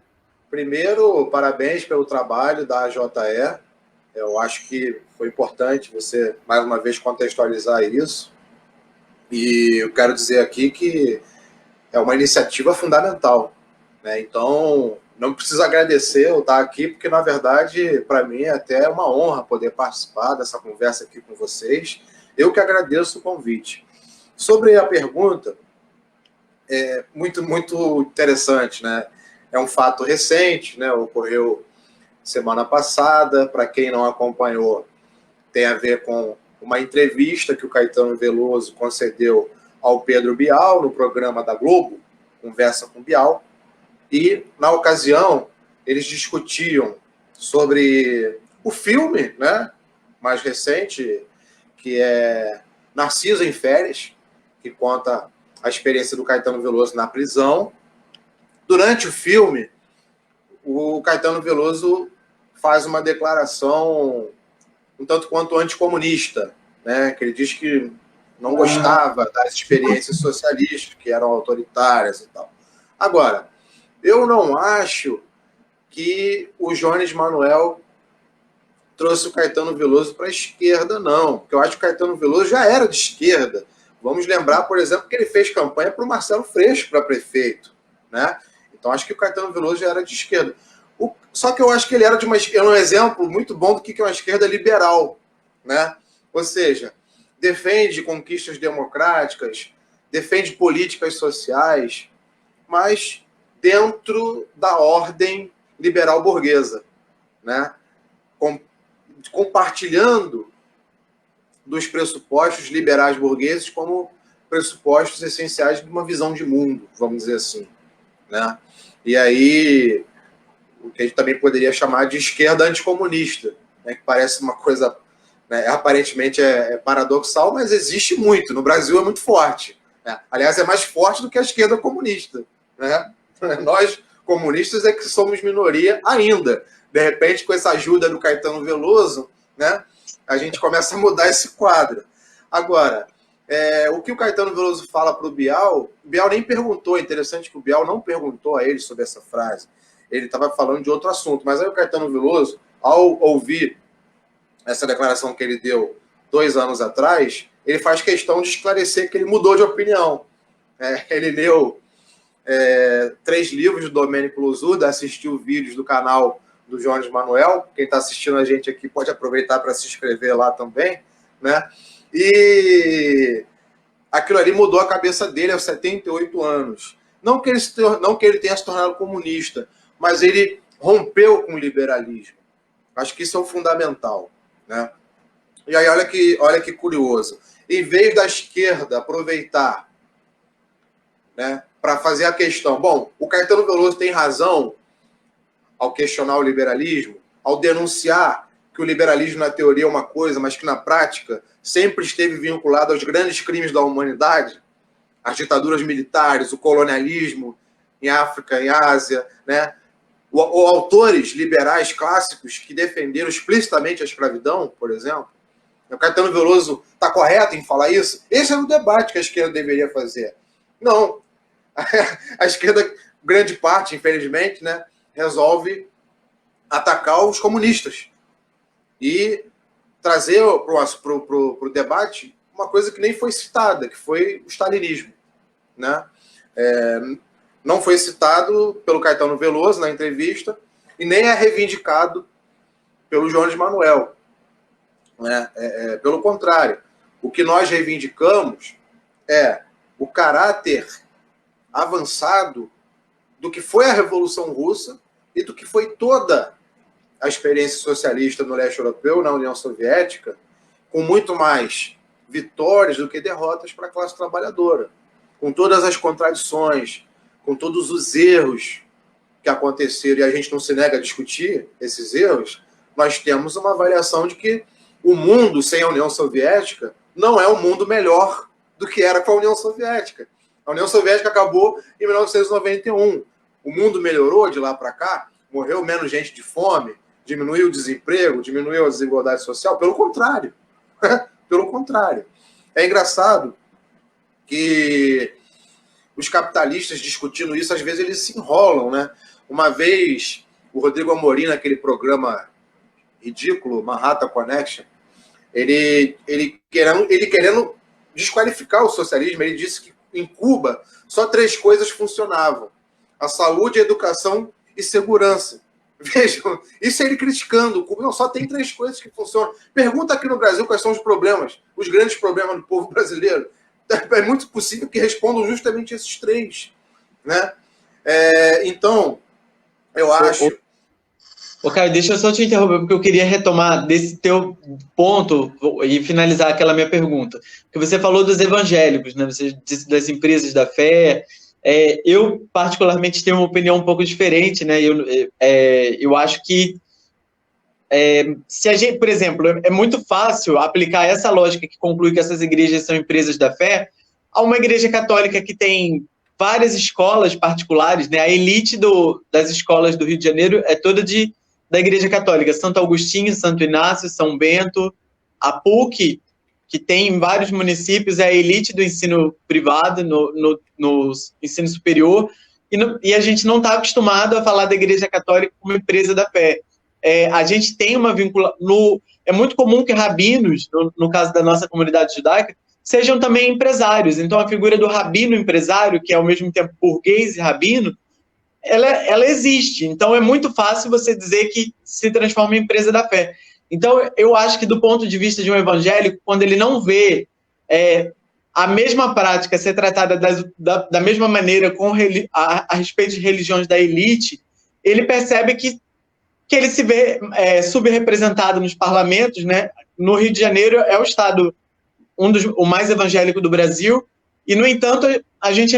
primeiro, parabéns pelo trabalho da AJE. Eu acho que foi importante você, mais uma vez, contextualizar isso. E eu quero dizer aqui que é uma iniciativa fundamental, né? Então, não preciso agradecer eu estar aqui, porque, na verdade, para mim é até uma honra poder participar dessa conversa aqui com vocês. Eu que agradeço o convite. Sobre a pergunta, é muito interessante, né? É um fato recente, né? Ocorreu semana passada. Para quem não acompanhou, tem a ver com uma entrevista que o Caetano Veloso concedeu ao Pedro Bial no programa da Globo, Conversa com Bial, e, na ocasião, eles discutiam sobre o filme, né, mais recente, que é Narciso em Férias, que conta a experiência do Caetano Veloso na prisão. Durante o filme, o Caetano Veloso faz uma declaração um tanto quanto anticomunista, né, que ele diz que não gostava das experiências socialistas, que eram autoritárias e tal. Agora, eu não acho que o Jones Manuel trouxe o Caetano Veloso para a esquerda, não. Porque eu acho que o Caetano Veloso já era de esquerda. Vamos lembrar, por exemplo, que ele fez campanha para o Marcelo Freixo para prefeito, né? Então, acho que o Caetano Veloso já era de esquerda. Só que eu acho que ele era um exemplo muito bom do que é uma esquerda liberal, né? Ou seja, defende conquistas democráticas, defende políticas sociais, mas dentro da ordem liberal burguesa, né? Compartilhando dos pressupostos liberais burgueses como pressupostos essenciais de uma visão de mundo, vamos dizer assim, né? E aí, o que a gente também poderia chamar de esquerda anticomunista, né? Que parece uma coisa, né, aparentemente é paradoxal, mas existe muito. No Brasil é muito forte, né? Aliás, é mais forte do que a esquerda comunista, né? Nós, comunistas, é que somos minoria ainda. De repente, com essa ajuda do Caetano Veloso, né, a gente começa a mudar esse quadro. Agora, o que o Caetano Veloso fala para o Bial nem perguntou. É interessante que o Bial não perguntou a ele sobre essa frase. Ele estava falando de outro assunto. Mas aí o Caetano Veloso, ao ouvir essa declaração que ele deu 2 anos atrás, ele faz questão de esclarecer que ele mudou de opinião. Ele leu 3 livros do Domênico Losurda, assistiu vídeos do canal do Jones Manuel. Quem está assistindo a gente aqui pode aproveitar para se inscrever lá também, né? E aquilo ali mudou a cabeça dele aos 78 anos. Não que ele tenha se tornado comunista, mas ele rompeu com o liberalismo. Acho que isso é o fundamental, né? E aí, olha que curioso. Em vez da esquerda aproveitar, né, para fazer a questão. Bom, o Caetano Veloso tem razão ao questionar o liberalismo, ao denunciar que o liberalismo na teoria é uma coisa, mas que na prática sempre esteve vinculado aos grandes crimes da humanidade, as ditaduras militares, o colonialismo em África, em Ásia, né? Ou autores liberais clássicos que defenderam explicitamente a escravidão, por exemplo. O Caetano Veloso está correto em falar isso? Esse é o debate que a esquerda deveria fazer. Não. A esquerda, grande parte, infelizmente, né, resolve atacar os comunistas e trazer para o debate uma coisa que nem foi citada, que foi o stalinismo, né? Não foi citado pelo Caetano Veloso na entrevista e nem é reivindicado pelo Jones Manuel. Né? Pelo contrário, o que nós reivindicamos é o caráter avançado do que foi a Revolução Russa e do que foi toda a experiência socialista no leste europeu, na União Soviética, com muito mais vitórias do que derrotas para a classe trabalhadora, com todas as contradições, com todos os erros que aconteceram, e a gente não se nega a discutir esses erros. Nós temos uma avaliação de que o mundo sem a União Soviética não é um mundo melhor do que era com a União Soviética. A União Soviética acabou em 1991. O mundo melhorou de lá para cá, morreu menos gente de fome, diminuiu o desemprego, diminuiu a desigualdade social. Pelo contrário. Pelo contrário. É engraçado que os capitalistas discutindo isso, às vezes eles se enrolam, né? Uma vez, o Rodrigo Amorim, naquele programa ridículo, Manhattan Connection, ele querendo desqualificar o socialismo, ele disse que em Cuba só 3 coisas funcionavam: a saúde, a educação e segurança. Vejam, isso é ele criticando. Cuba não, só tem 3 coisas que funcionam. Pergunta aqui no Brasil quais são os problemas, os grandes problemas do povo brasileiro. É muito possível que respondam justamente esses 3. Né? Então, eu acho... Caio, deixa eu só te interromper, porque eu queria retomar desse teu ponto e finalizar aquela minha pergunta. Porque você falou dos evangélicos, né? Você disse das empresas da fé. Eu, particularmente, tenho uma opinião um pouco diferente, né? Eu acho que se a gente, por exemplo, é muito fácil aplicar essa lógica que conclui que essas igrejas são empresas da fé a uma igreja católica que tem várias escolas particulares, né? A elite das escolas do Rio de Janeiro é toda da igreja católica. Santo Agostinho, Santo Inácio, São Bento, a PUC, que tem em vários municípios, é a elite do ensino privado, no ensino superior, e a gente não está acostumado a falar da igreja católica como empresa da fé. A gente tem uma vinculação... É muito comum que rabinos, no caso da nossa comunidade judaica, sejam também empresários. Então, a figura do rabino empresário, que é ao mesmo tempo burguês e rabino, ela existe. Então, é muito fácil você dizer que se transforma em empresa da fé. Então, eu acho que do ponto de vista de um evangélico, quando ele não vê a mesma prática ser tratada da mesma maneira a respeito de religiões da elite, ele percebe que ele se vê subrepresentado nos parlamentos, né? No Rio de Janeiro é o estado o mais evangélico do Brasil, e, no entanto, a gente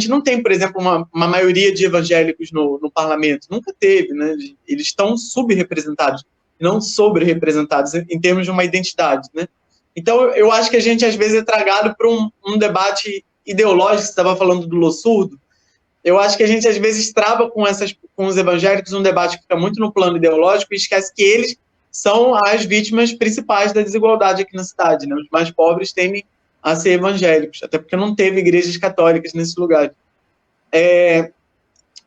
não tem, por exemplo, uma maioria de evangélicos no parlamento. Nunca teve, né? Eles estão subrepresentados, não sobre-representados em termos de uma identidade, né? Então, eu acho que a gente, às vezes, é tragado por um debate ideológico. Você estava falando do Lossurdo. Eu acho que a gente, às vezes, trava com os evangélicos um debate que fica muito no plano ideológico e esquece que eles são as vítimas principais da desigualdade aqui na cidade, né? Os mais pobres tendem a ser evangélicos, até porque não teve igrejas católicas nesse lugar.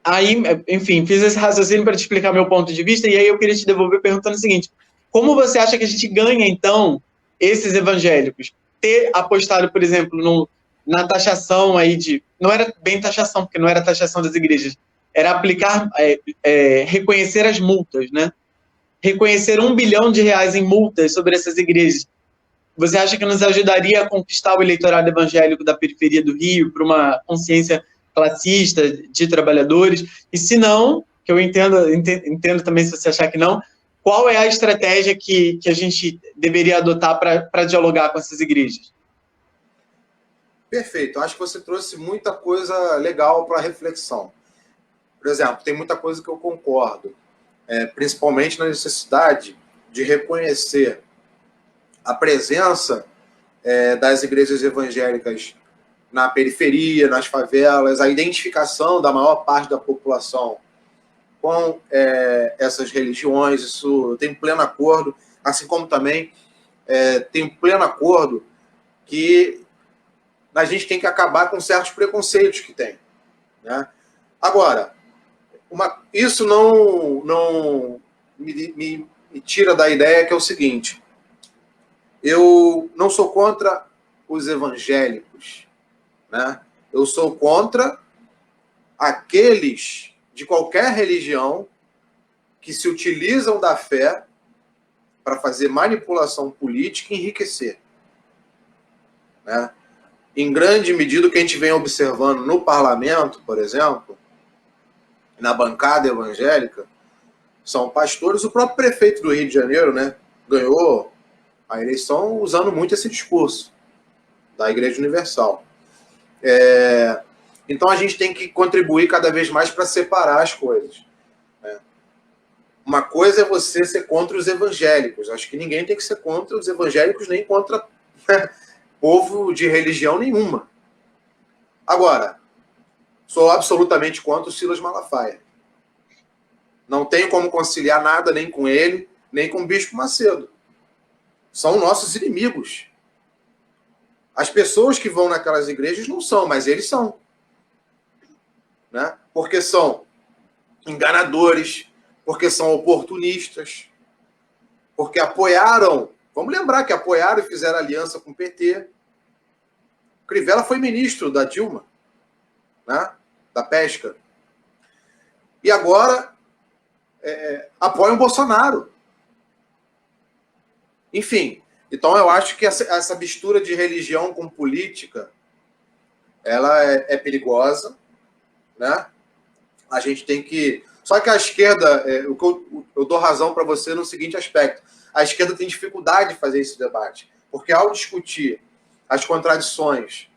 Aí, enfim, fiz esse raciocínio para te explicar meu ponto de vista, e aí eu queria te devolver perguntando o seguinte: como você acha que a gente ganha, então, esses evangélicos? Ter apostado, por exemplo, na taxação aí não era bem taxação, porque não era taxação das igrejas, era aplicar, reconhecer as multas, né? Reconhecer R$1 bilhão em multas sobre essas igrejas. Você acha que nos ajudaria a conquistar o eleitorado evangélico da periferia do Rio para uma consciência classista de trabalhadores? E se não, que eu entendo também se você achar que não, qual é a estratégia que a gente deveria adotar para dialogar com essas igrejas? Perfeito. Acho que você trouxe muita coisa legal para reflexão. Por exemplo, tem muita coisa que eu concordo, principalmente na necessidade de reconhecer a presença das igrejas evangélicas na periferia, nas favelas, a identificação da maior parte da população com essas religiões. Isso eu tenho pleno acordo, assim como também tenho pleno acordo que a gente tem que acabar com certos preconceitos que tem, né? Agora, isso não me tira da ideia que é o seguinte: eu não sou contra os evangélicos, né? Eu sou contra aqueles de qualquer religião que se utilizam da fé para fazer manipulação política e enriquecer, né? Em grande medida, o que a gente vem observando no parlamento, por exemplo, na bancada evangélica, são pastores. O próprio prefeito do Rio de Janeiro, né, ganhou a eleição usando muito esse discurso da Igreja Universal. Então a gente tem que contribuir cada vez mais para separar as coisas, né? Uma coisa é você ser contra os evangélicos. Acho que ninguém tem que ser contra os evangélicos, nem contra povo de religião nenhuma. Agora, sou absolutamente contra o Silas Malafaia. Não tenho como conciliar nada nem com ele, nem com o Bispo Macedo. São nossos inimigos. As pessoas que vão naquelas igrejas não são, mas eles são, né? Porque são enganadores, porque são oportunistas, porque apoiaram. Vamos lembrar que apoiaram e fizeram aliança com o PT. Crivella foi ministro da Dilma, né? Da pesca. E agora apoiam o Bolsonaro. Enfim, então eu acho que essa mistura de religião com política, ela é perigosa, né? A gente tem que... Só que a esquerda, eu dou razão para você no seguinte aspecto: a esquerda tem dificuldade de fazer esse debate, porque ao discutir as contradições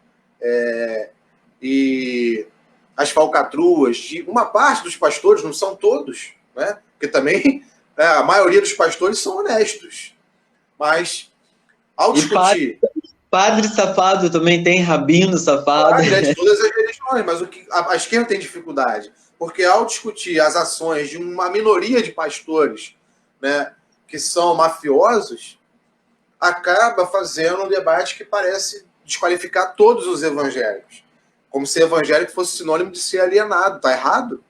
e as falcatruas de uma parte dos pastores, não são todos, né? Porque também a maioria dos pastores são honestos, mas ao discutir... Padre safado também tem, rabino safado. De todas as religiões, mas o que a esquerda tem dificuldade, porque ao discutir as ações de uma minoria de pastores, né, que são mafiosos, acaba fazendo um debate que parece desqualificar todos os evangélicos, como se evangélico fosse sinônimo de ser alienado. Tá errado?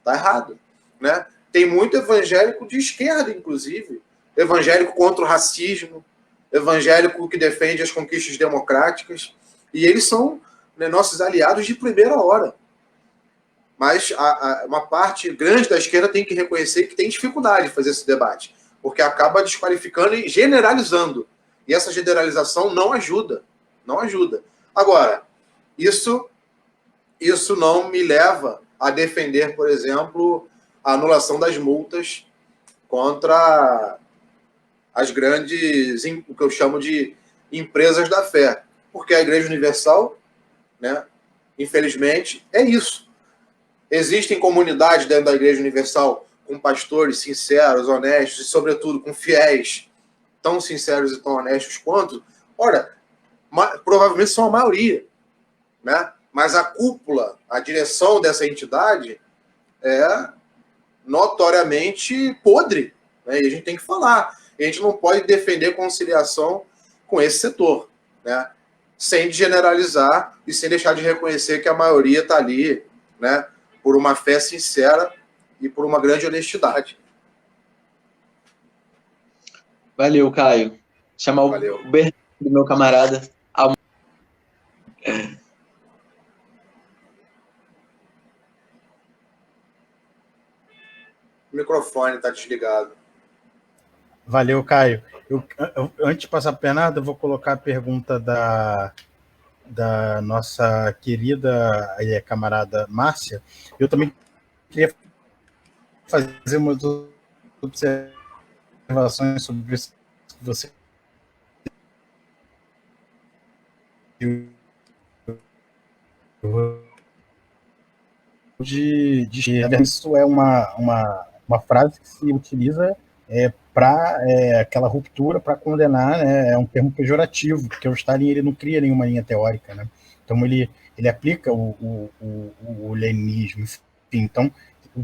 Tá errado, né? Tem muito evangélico de esquerda, inclusive, evangélico contra o racismo, evangélico que defende as conquistas democráticas, e eles são, né, nossos aliados de primeira hora. Mas uma parte grande da esquerda tem que reconhecer que tem dificuldade de fazer esse debate, porque acaba desqualificando e generalizando. E essa generalização não ajuda. Não ajuda. Agora, isso não me leva a defender, por exemplo, a anulação das multas contra as grandes, o que eu chamo de empresas da fé. Porque a Igreja Universal, né, infelizmente, é isso. Existem comunidades dentro da Igreja Universal com pastores sinceros, honestos e, sobretudo, com fiéis tão sinceros e tão honestos quanto. Ora, provavelmente são a maioria, né? Mas a cúpula, a direção dessa entidade é notoriamente podre, né? E a gente tem que falar. A gente não pode defender conciliação com esse setor, né? Sem generalizar e sem deixar de reconhecer que a maioria está ali, né, por uma fé sincera e por uma grande honestidade. Valeu, Caio. Chamar o Bernardo, meu camarada. O microfone está desligado. Valeu, Caio. Antes de passar para o Bernardo, eu vou colocar a pergunta da nossa querida camarada Márcia. Eu também queria fazer umas observações sobre isso que você Isso é uma frase que se utiliza para aquela ruptura, para condenar, né, é um termo pejorativo, porque o Stalin ele não cria nenhuma linha teórica, né? Então ele aplica o leninismo, enfim, então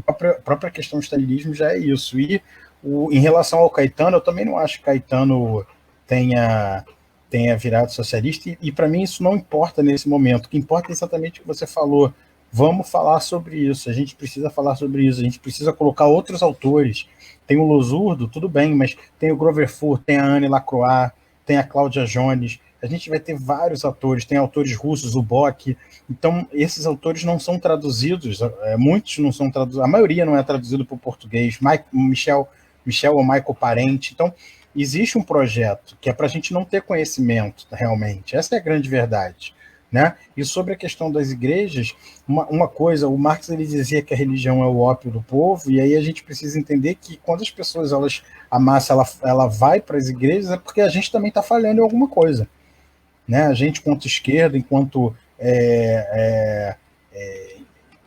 a própria questão do stalinismo já é isso. E em relação ao Caetano, eu também não acho que Caetano tenha virado socialista, e para mim isso não importa nesse momento. O que importa é exatamente o que você falou. Vamos falar sobre isso, a gente precisa falar sobre isso, a gente precisa colocar outros autores. Tem o Losurdo, tudo bem, mas tem o Grover Furth, tem a Anne Lacroix, tem a Cláudia Jones, a gente vai ter vários autores, tem autores russos, o Bock. Então, esses autores não são traduzidos, muitos não são traduzidos, a maioria não é traduzido para o português, Michel ou Michael Parente. Então, existe um projeto que é para a gente não ter conhecimento, realmente. Essa é a grande verdade. Né? E sobre a questão das igrejas, uma coisa, o Marx ele dizia que a religião é o ópio do povo, e aí a gente precisa entender que quando as pessoas, a massa ela vai para as igrejas, é porque a gente também está falhando em alguma coisa. Né? A gente, enquanto esquerda, enquanto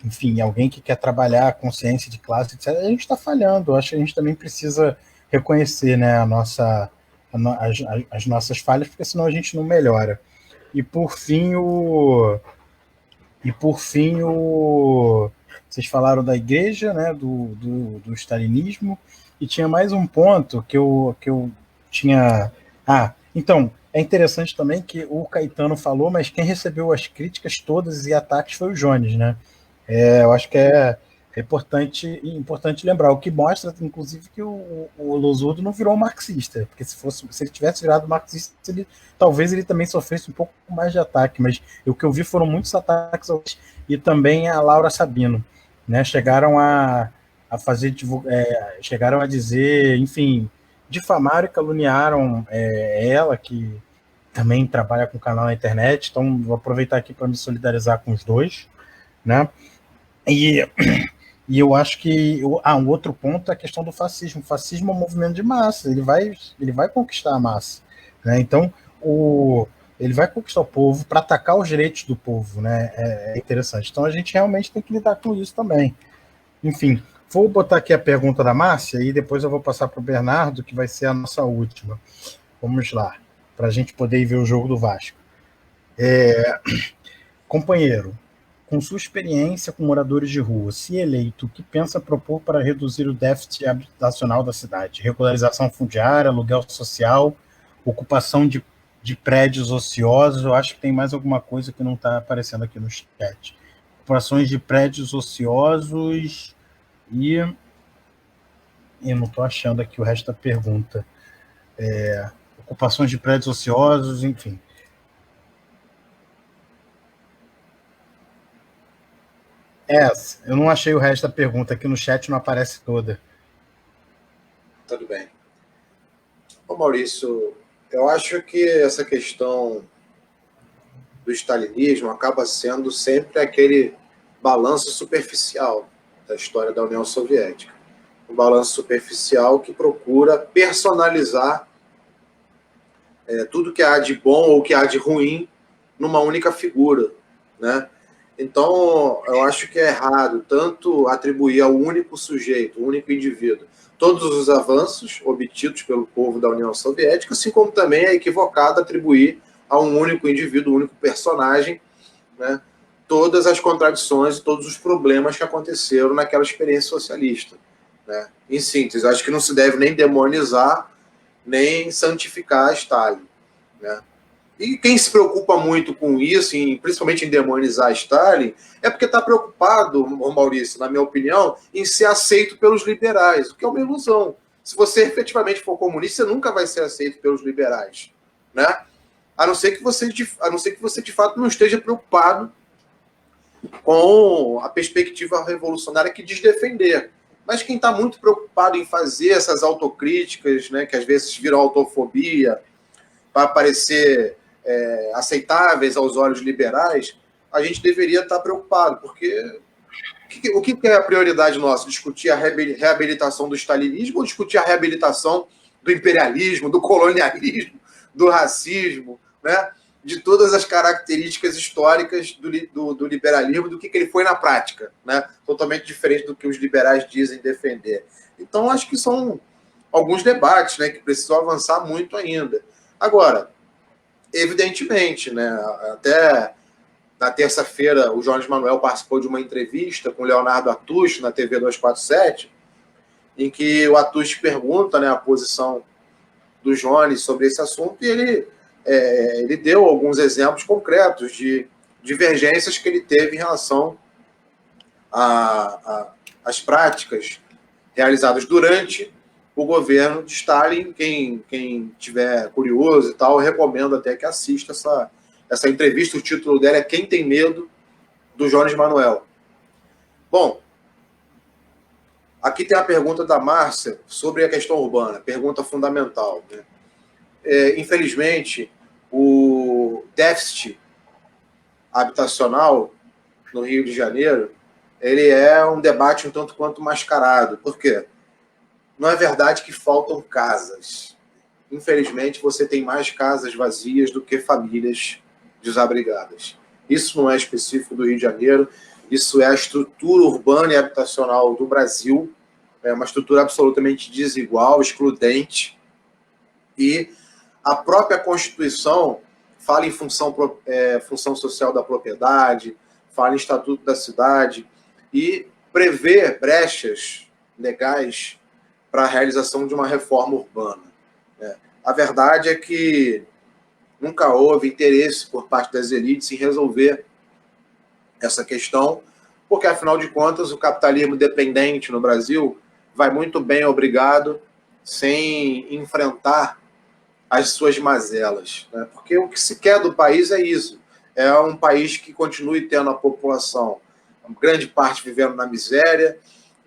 enfim, alguém que quer trabalhar a consciência de classe, etc., a gente está falhando. Eu acho que a gente também precisa reconhecer, né, as nossas falhas, porque senão a gente não melhora. E por fim, vocês falaram da igreja, né, do stalinismo, e tinha mais um ponto que eu tinha... então, é interessante também que o Caetano falou, mas quem recebeu as críticas todas e ataques foi o Jones, né? Eu acho que é importante lembrar, o que mostra, inclusive, que o Losurdo não virou marxista, porque se ele tivesse virado marxista, talvez ele também sofresse um pouco mais de ataque, mas o que eu vi foram muitos ataques, e também a Laura Sabino, né? Chegaram a chegaram a dizer, enfim, difamaram e caluniaram ela, que também trabalha com canal na internet, então vou aproveitar aqui para me solidarizar com os dois, né? E eu acho que um outro ponto é a questão do fascismo. O fascismo é um movimento de massa, ele vai conquistar a massa, né? Então ele vai conquistar o povo para atacar os direitos do povo, né? É interessante. Então a gente realmente tem que lidar com isso também. Enfim, vou botar aqui a pergunta da Márcia e depois eu vou passar para o Bernardo, que vai ser a nossa última. Vamos lá, para a gente poder ir ver o jogo do Vasco. Companheiro, com sua experiência com moradores de rua, se eleito, o que pensa propor para reduzir o déficit habitacional da cidade? Regularização fundiária, aluguel social, ocupação de prédios ociosos? Eu acho que tem mais alguma coisa que não está aparecendo aqui no chat. Ocupações de prédios ociosos e... Eu não estou achando aqui o resto da pergunta. Ocupações de prédios ociosos, enfim. Eu não achei o resto da pergunta, aqui no chat não aparece toda. Tudo bem. Ô Maurício, eu acho que essa questão do stalinismo acaba sendo sempre aquele balanço superficial da história da União Soviética. Um balanço superficial que procura personalizar tudo que há de bom ou que há de ruim numa única figura, né? Então, eu acho que é errado tanto atribuir ao único sujeito, ao único indivíduo, todos os avanços obtidos pelo povo da União Soviética, assim como também é equivocado atribuir a um único indivíduo, um único personagem, né, todas as contradições e todos os problemas que aconteceram naquela experiência socialista. Né? Em síntese, acho que não se deve nem demonizar, nem santificar Stalin. Né? E quem se preocupa muito com isso, principalmente em demonizar Stalin, é porque está preocupado, Maurício, na minha opinião, em ser aceito pelos liberais, o que é uma ilusão. Se você efetivamente for comunista, você nunca vai ser aceito pelos liberais. Né? A não ser que você de fato não esteja preocupado com a perspectiva revolucionária que diz defender. Mas quem está muito preocupado em fazer essas autocríticas, né, que às vezes viram autofobia, para parecer aceitáveis aos olhos liberais, a gente deveria estar preocupado, porque o que é a prioridade nossa? Discutir a reabilitação do stalinismo ou discutir a reabilitação do imperialismo, do colonialismo, do racismo, né? de todas as características históricas do liberalismo, do que ele foi na prática, né? Totalmente diferente do que os liberais dizem defender. Então, acho que são alguns debates, né, que precisam avançar muito ainda. Agora, evidentemente, né, até na terça-feira, o Jones Manuel participou de uma entrevista com o Leonardo Atush, na TV 247, em que o Atush pergunta, né, a posição do Jones sobre esse assunto, e ele deu alguns exemplos concretos de divergências que ele teve em relação às práticas realizadas durante o governo de Stalin. Quem tiver curioso e tal, eu recomendo até que assista essa entrevista. O título dela é Quem Tem Medo, do Jones Manuel. Bom, aqui tem a pergunta da Márcia sobre a questão urbana, pergunta fundamental, né? Infelizmente, o déficit habitacional no Rio de Janeiro, ele é um debate um tanto quanto mascarado. Por quê? Não é verdade que faltam casas. Infelizmente, você tem mais casas vazias do que famílias desabrigadas. Isso não é específico do Rio de Janeiro, isso é a estrutura urbana e habitacional do Brasil, é uma estrutura absolutamente desigual, excludente, e a própria Constituição fala em função social da propriedade, fala em Estatuto da Cidade e prevê brechas legais para a realização de uma reforma urbana. A verdade é que nunca houve interesse por parte das elites em resolver essa questão, porque, afinal de contas, o capitalismo dependente no Brasil vai muito bem, obrigado, sem enfrentar as suas mazelas, né? Porque o que se quer do país é isso, é um país que continue tendo a população, grande parte vivendo na miséria,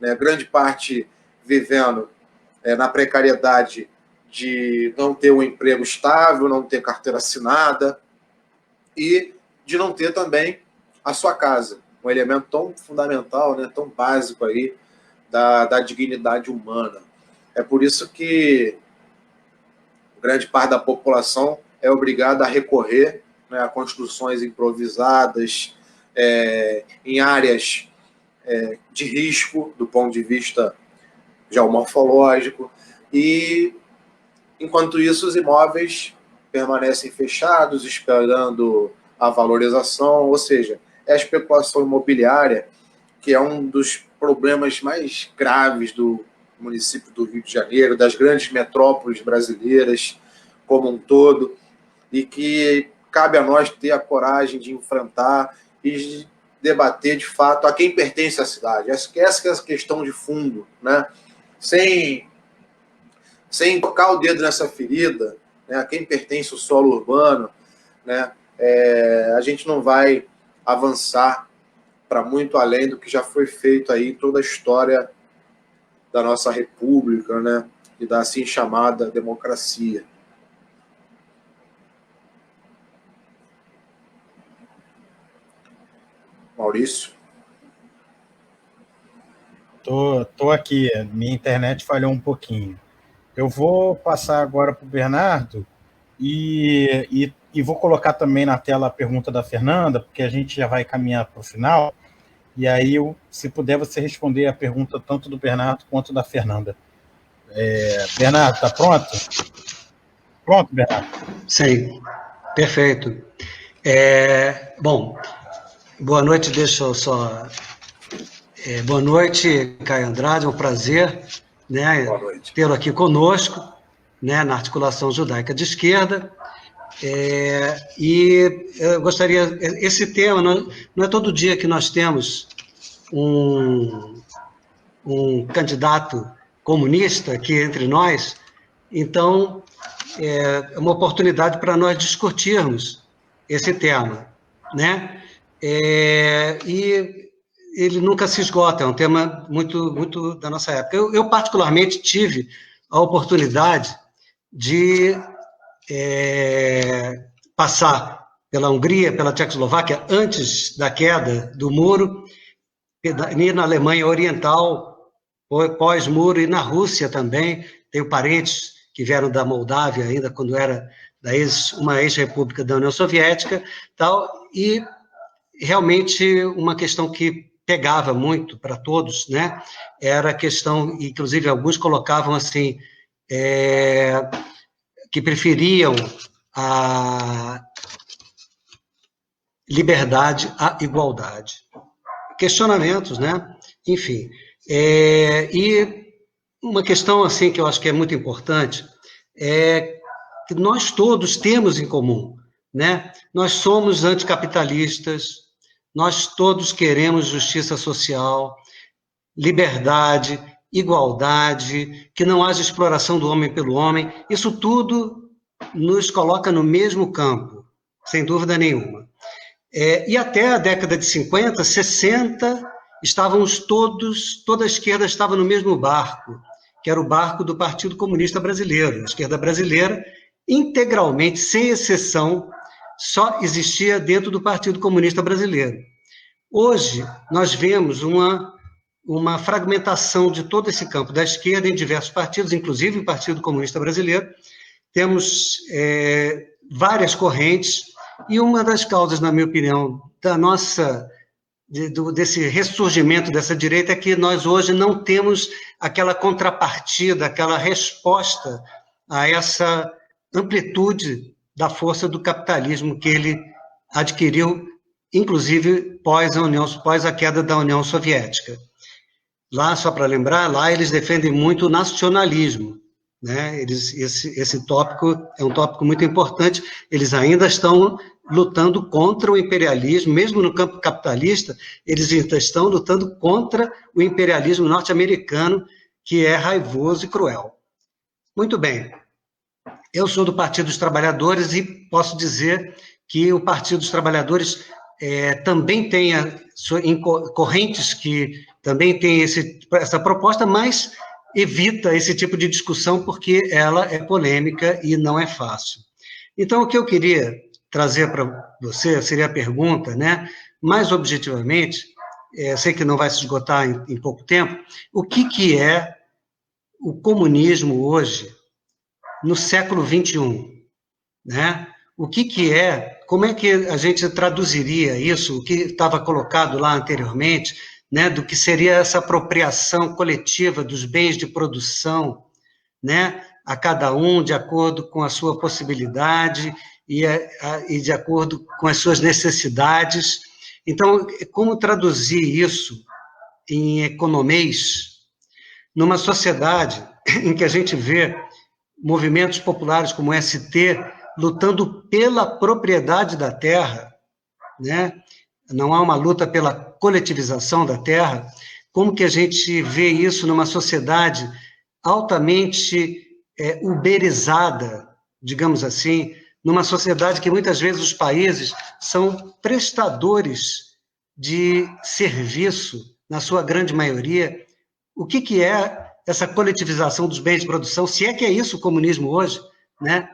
né? Grande parte vivendo na precariedade de não ter um emprego estável, não ter carteira assinada e de não ter também a sua casa, um elemento tão fundamental, né, tão básico aí da dignidade humana. É por isso que grande parte da população é obrigada a recorrer, né, a construções improvisadas em áreas de risco do ponto de vista geomorfológico, e enquanto isso os imóveis permanecem fechados, esperando a valorização, ou seja, é a especulação imobiliária que é um dos problemas mais graves do município do Rio de Janeiro, das grandes metrópoles brasileiras como um todo, e que cabe a nós ter a coragem de enfrentar e de debater de fato a quem pertence a cidade. Essa é a questão de fundo, né? Sem tocar o dedo nessa ferida, né, a quem pertence o solo urbano, né, a gente não vai avançar para muito além do que já foi feito aí em toda a história da nossa república, né, e da assim chamada democracia. Maurício? Tô aqui, minha internet falhou um pouquinho. Eu vou passar agora para o Bernardo e vou colocar também na tela a pergunta da Fernanda, porque a gente já vai caminhar para o final, e aí, se puder, você responder a pergunta tanto do Bernardo quanto da Fernanda. Bernardo, está pronto? Pronto, Bernardo? Sim, perfeito. Bom, boa noite, deixa eu só... boa noite, Caio Andrade, é um prazer, né, tê-lo aqui conosco, né, na Articulação Judaica de Esquerda, e eu gostaria, esse tema, não é todo dia que nós temos um candidato comunista aqui entre nós, então é uma oportunidade para nós discutirmos esse tema, né, e ele nunca se esgota, é um tema muito, muito da nossa época. Eu particularmente tive a oportunidade de passar pela Hungria, pela Tchecoslováquia, antes da queda do muro, e na Alemanha Oriental, pós-muro, e na Rússia também, tenho parentes que vieram da Moldávia, ainda quando era uma ex-república da União Soviética, tal, e realmente uma questão que pegava muito para todos, né? Era a questão, inclusive alguns colocavam assim, que preferiam a liberdade à igualdade. Questionamentos, né? Enfim. E uma questão assim que eu acho que é muito importante é que nós todos temos em comum, né? Nós somos anticapitalistas, nós todos queremos justiça social, liberdade, igualdade, que não haja exploração do homem pelo homem. Isso tudo nos coloca no mesmo campo, sem dúvida nenhuma. E até a década de 50, 60, estávamos toda a esquerda estava no mesmo barco, que era o barco do Partido Comunista Brasileiro. A esquerda brasileira, integralmente, sem exceção, só existia dentro do Partido Comunista Brasileiro. Hoje, nós vemos uma fragmentação de todo esse campo da esquerda em diversos partidos, inclusive o Partido Comunista Brasileiro. Temos várias correntes, e uma das causas, na minha opinião, desse ressurgimento dessa direita é que nós hoje não temos aquela contrapartida, aquela resposta a essa amplitude da força do capitalismo que ele adquiriu, inclusive pós a queda da União Soviética. Lá, só para lembrar, lá eles defendem muito o nacionalismo, né? Esse tópico é um tópico muito importante. Eles ainda estão lutando contra o imperialismo, mesmo no campo capitalista, eles ainda estão lutando contra o imperialismo norte-americano, que é raivoso e cruel. Muito bem. Eu sou do Partido dos Trabalhadores e posso dizer que o Partido dos Trabalhadores também tem correntes que também têm essa proposta, mas evita esse tipo de discussão porque ela é polêmica e não é fácil. Então, o que eu queria trazer para você seria a pergunta, né? Mais objetivamente, sei que não vai se esgotar em pouco tempo, o que é o comunismo hoje, no século XXI, né? Como é que a gente traduziria isso, o que estava colocado lá anteriormente, né, do que seria essa apropriação coletiva dos bens de produção, né, a cada um de acordo com a sua possibilidade e de acordo com as suas necessidades. Então, como traduzir isso em economês numa sociedade em que a gente vê movimentos populares como o ST lutando pela propriedade da terra, né? Não há uma luta pela coletivização da terra. Como que a gente vê isso numa sociedade altamente uberizada, digamos assim, numa sociedade que muitas vezes os países são prestadores de serviço, na sua grande maioria? O que é essa coletivização dos bens de produção, se é que é isso o comunismo hoje, né?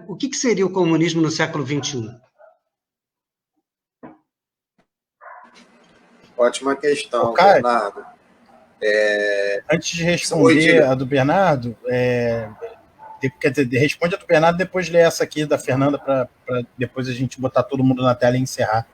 O que seria o comunismo no século XXI? Ótima questão, Caio, Bernardo. Antes de responder a do Bernardo, quer dizer, responde a do Bernardo, depois lê essa aqui da Fernanda, para depois a gente botar todo mundo na tela e encerrar.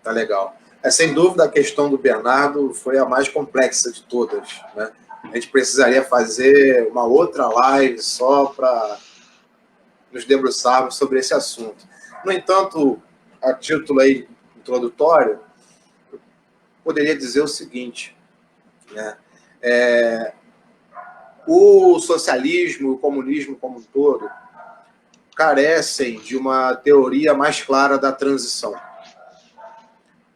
Tá legal. Sem dúvida, a questão do Bernardo foi a mais complexa de todas, né? A gente precisaria fazer uma outra live só para nos debruçarmos sobre esse assunto. No entanto, a título aí introdutório, eu poderia dizer o seguinte, né? O socialismo e o comunismo como um todo carecem de uma teoria mais clara da transição.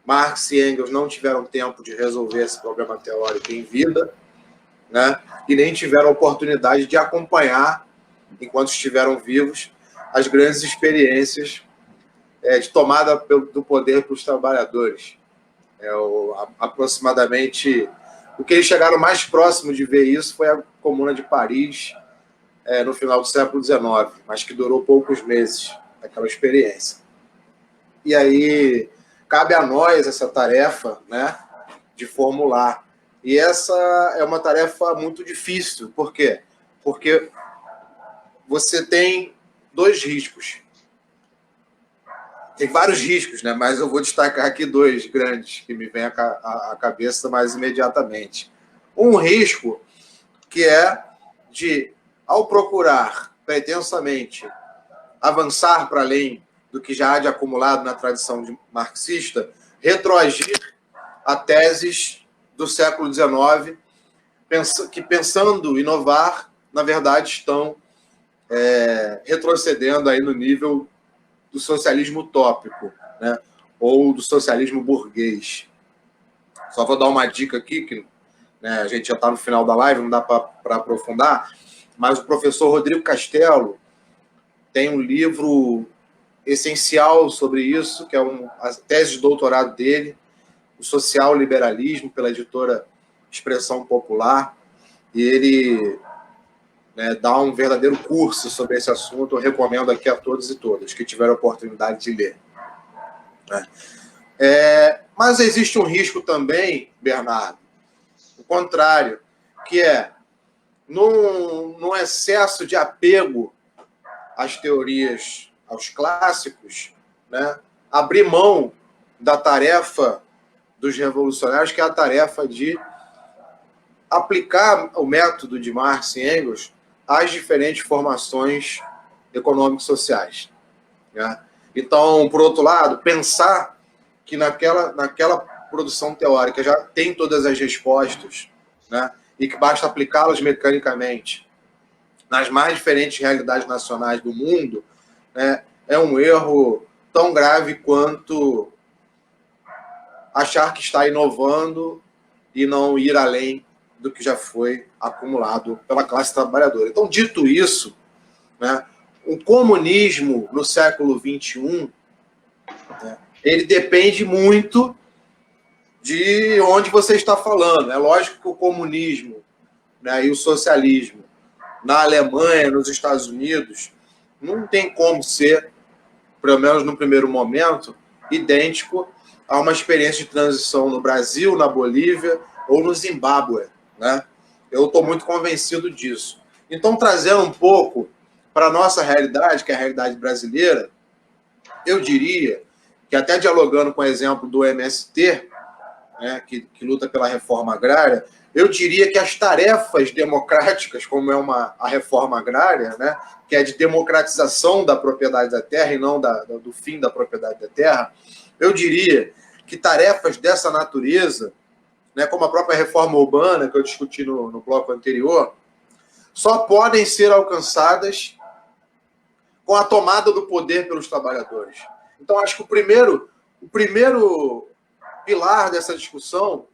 Marx e Engels não tiveram tempo de resolver esse problema teórico em vida, né? E nem tiveram oportunidade de acompanhar, enquanto estiveram vivos, as grandes experiências de tomada do poder pelos trabalhadores. Aproximadamente, o que eles chegaram mais próximo de ver isso foi a Comuna de Paris, no final do século XIX, mas que durou poucos meses, aquela experiência. E aí cabe a nós essa tarefa, né, de formular E essa é uma tarefa muito difícil. Por quê? Porque você tem dois riscos. Tem vários riscos, né? Mas eu vou destacar aqui dois grandes que me vêm à cabeça mais imediatamente. Um risco que é de, ao procurar pretensamente avançar para além do que já há de acumulado na tradição marxista, retroagir a teses do século XIX, que pensando inovar, na verdade estão retrocedendo aí no nível do socialismo utópico, né? Ou do socialismo burguês. Só vou dar uma dica aqui, que né, a gente já está no final da live, não dá para aprofundar, mas o professor Rodrigo Castelo tem um livro essencial sobre isso, que é a tese de doutorado dele, o Social Liberalismo, pela editora Expressão Popular, e ele dá um verdadeiro curso sobre esse assunto. Eu recomendo aqui a todos e todas que tiveram a oportunidade de ler. Mas existe um risco também, Bernardo, o contrário, que é num excesso de apego às teorias, aos clássicos, né, abrir mão da tarefa dos revolucionários, que é a tarefa de aplicar o método de Marx e Engels às diferentes formações econômico-sociais. Né? Então, por outro lado, pensar que naquela produção teórica já tem todas as respostas, né, e que basta aplicá-las mecanicamente nas mais diferentes realidades nacionais do mundo, né, é um erro tão grave quanto achar que está inovando e não ir além do que já foi acumulado pela classe trabalhadora. Então, dito isso, né, o comunismo no século XXI, né, ele depende muito de onde você está falando. É lógico que o comunismo, né, e o socialismo na Alemanha, nos Estados Unidos, não tem como ser, pelo menos no primeiro momento, idêntico a uma experiência de transição no Brasil, na Bolívia ou no Zimbábue. Né? Eu estou muito convencido disso. Então, trazendo um pouco para a nossa realidade, que é a realidade brasileira, eu diria que, até dialogando com o exemplo do MST, né, que luta pela reforma agrária, eu diria que as tarefas democráticas, como é a reforma agrária, né, que é de democratização da propriedade da terra e não do fim da propriedade da terra, eu diria que tarefas dessa natureza, né, como a própria reforma urbana, que eu discuti no bloco anterior, só podem ser alcançadas com a tomada do poder pelos trabalhadores. Então, acho que o primeiro pilar dessa discussão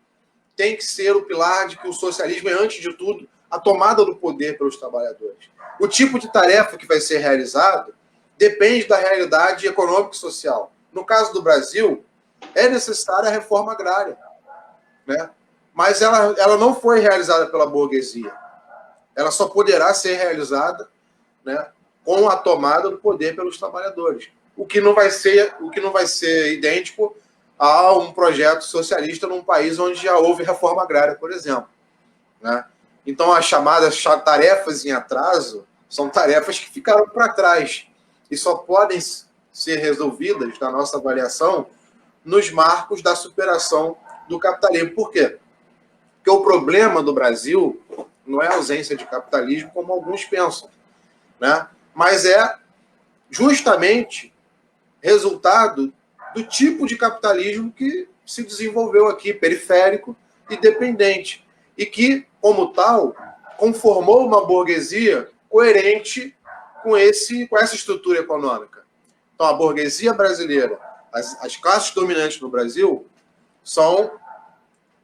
tem que ser o pilar de que o socialismo é, antes de tudo, a tomada do poder pelos trabalhadores. O tipo de tarefa que vai ser realizado depende da realidade econômica e social. No caso do Brasil, é necessária a reforma agrária, né? Mas ela não foi realizada pela burguesia. Ela só poderá ser realizada, né, com a tomada do poder pelos trabalhadores. O que não vai ser idêntico a um projeto socialista num país onde já houve reforma agrária, por exemplo. Né? Então, as chamadas tarefas em atraso são tarefas que ficaram para trás e só podem ser resolvidas, na nossa avaliação, nos marcos da superação do capitalismo. Por quê? Porque o problema do Brasil não é a ausência de capitalismo, como alguns pensam, né? Mas é justamente resultado do tipo de capitalismo que se desenvolveu aqui, periférico e dependente, e que, como tal, conformou uma burguesia coerente com essa estrutura econômica. Então, a burguesia brasileira, as classes dominantes no Brasil, são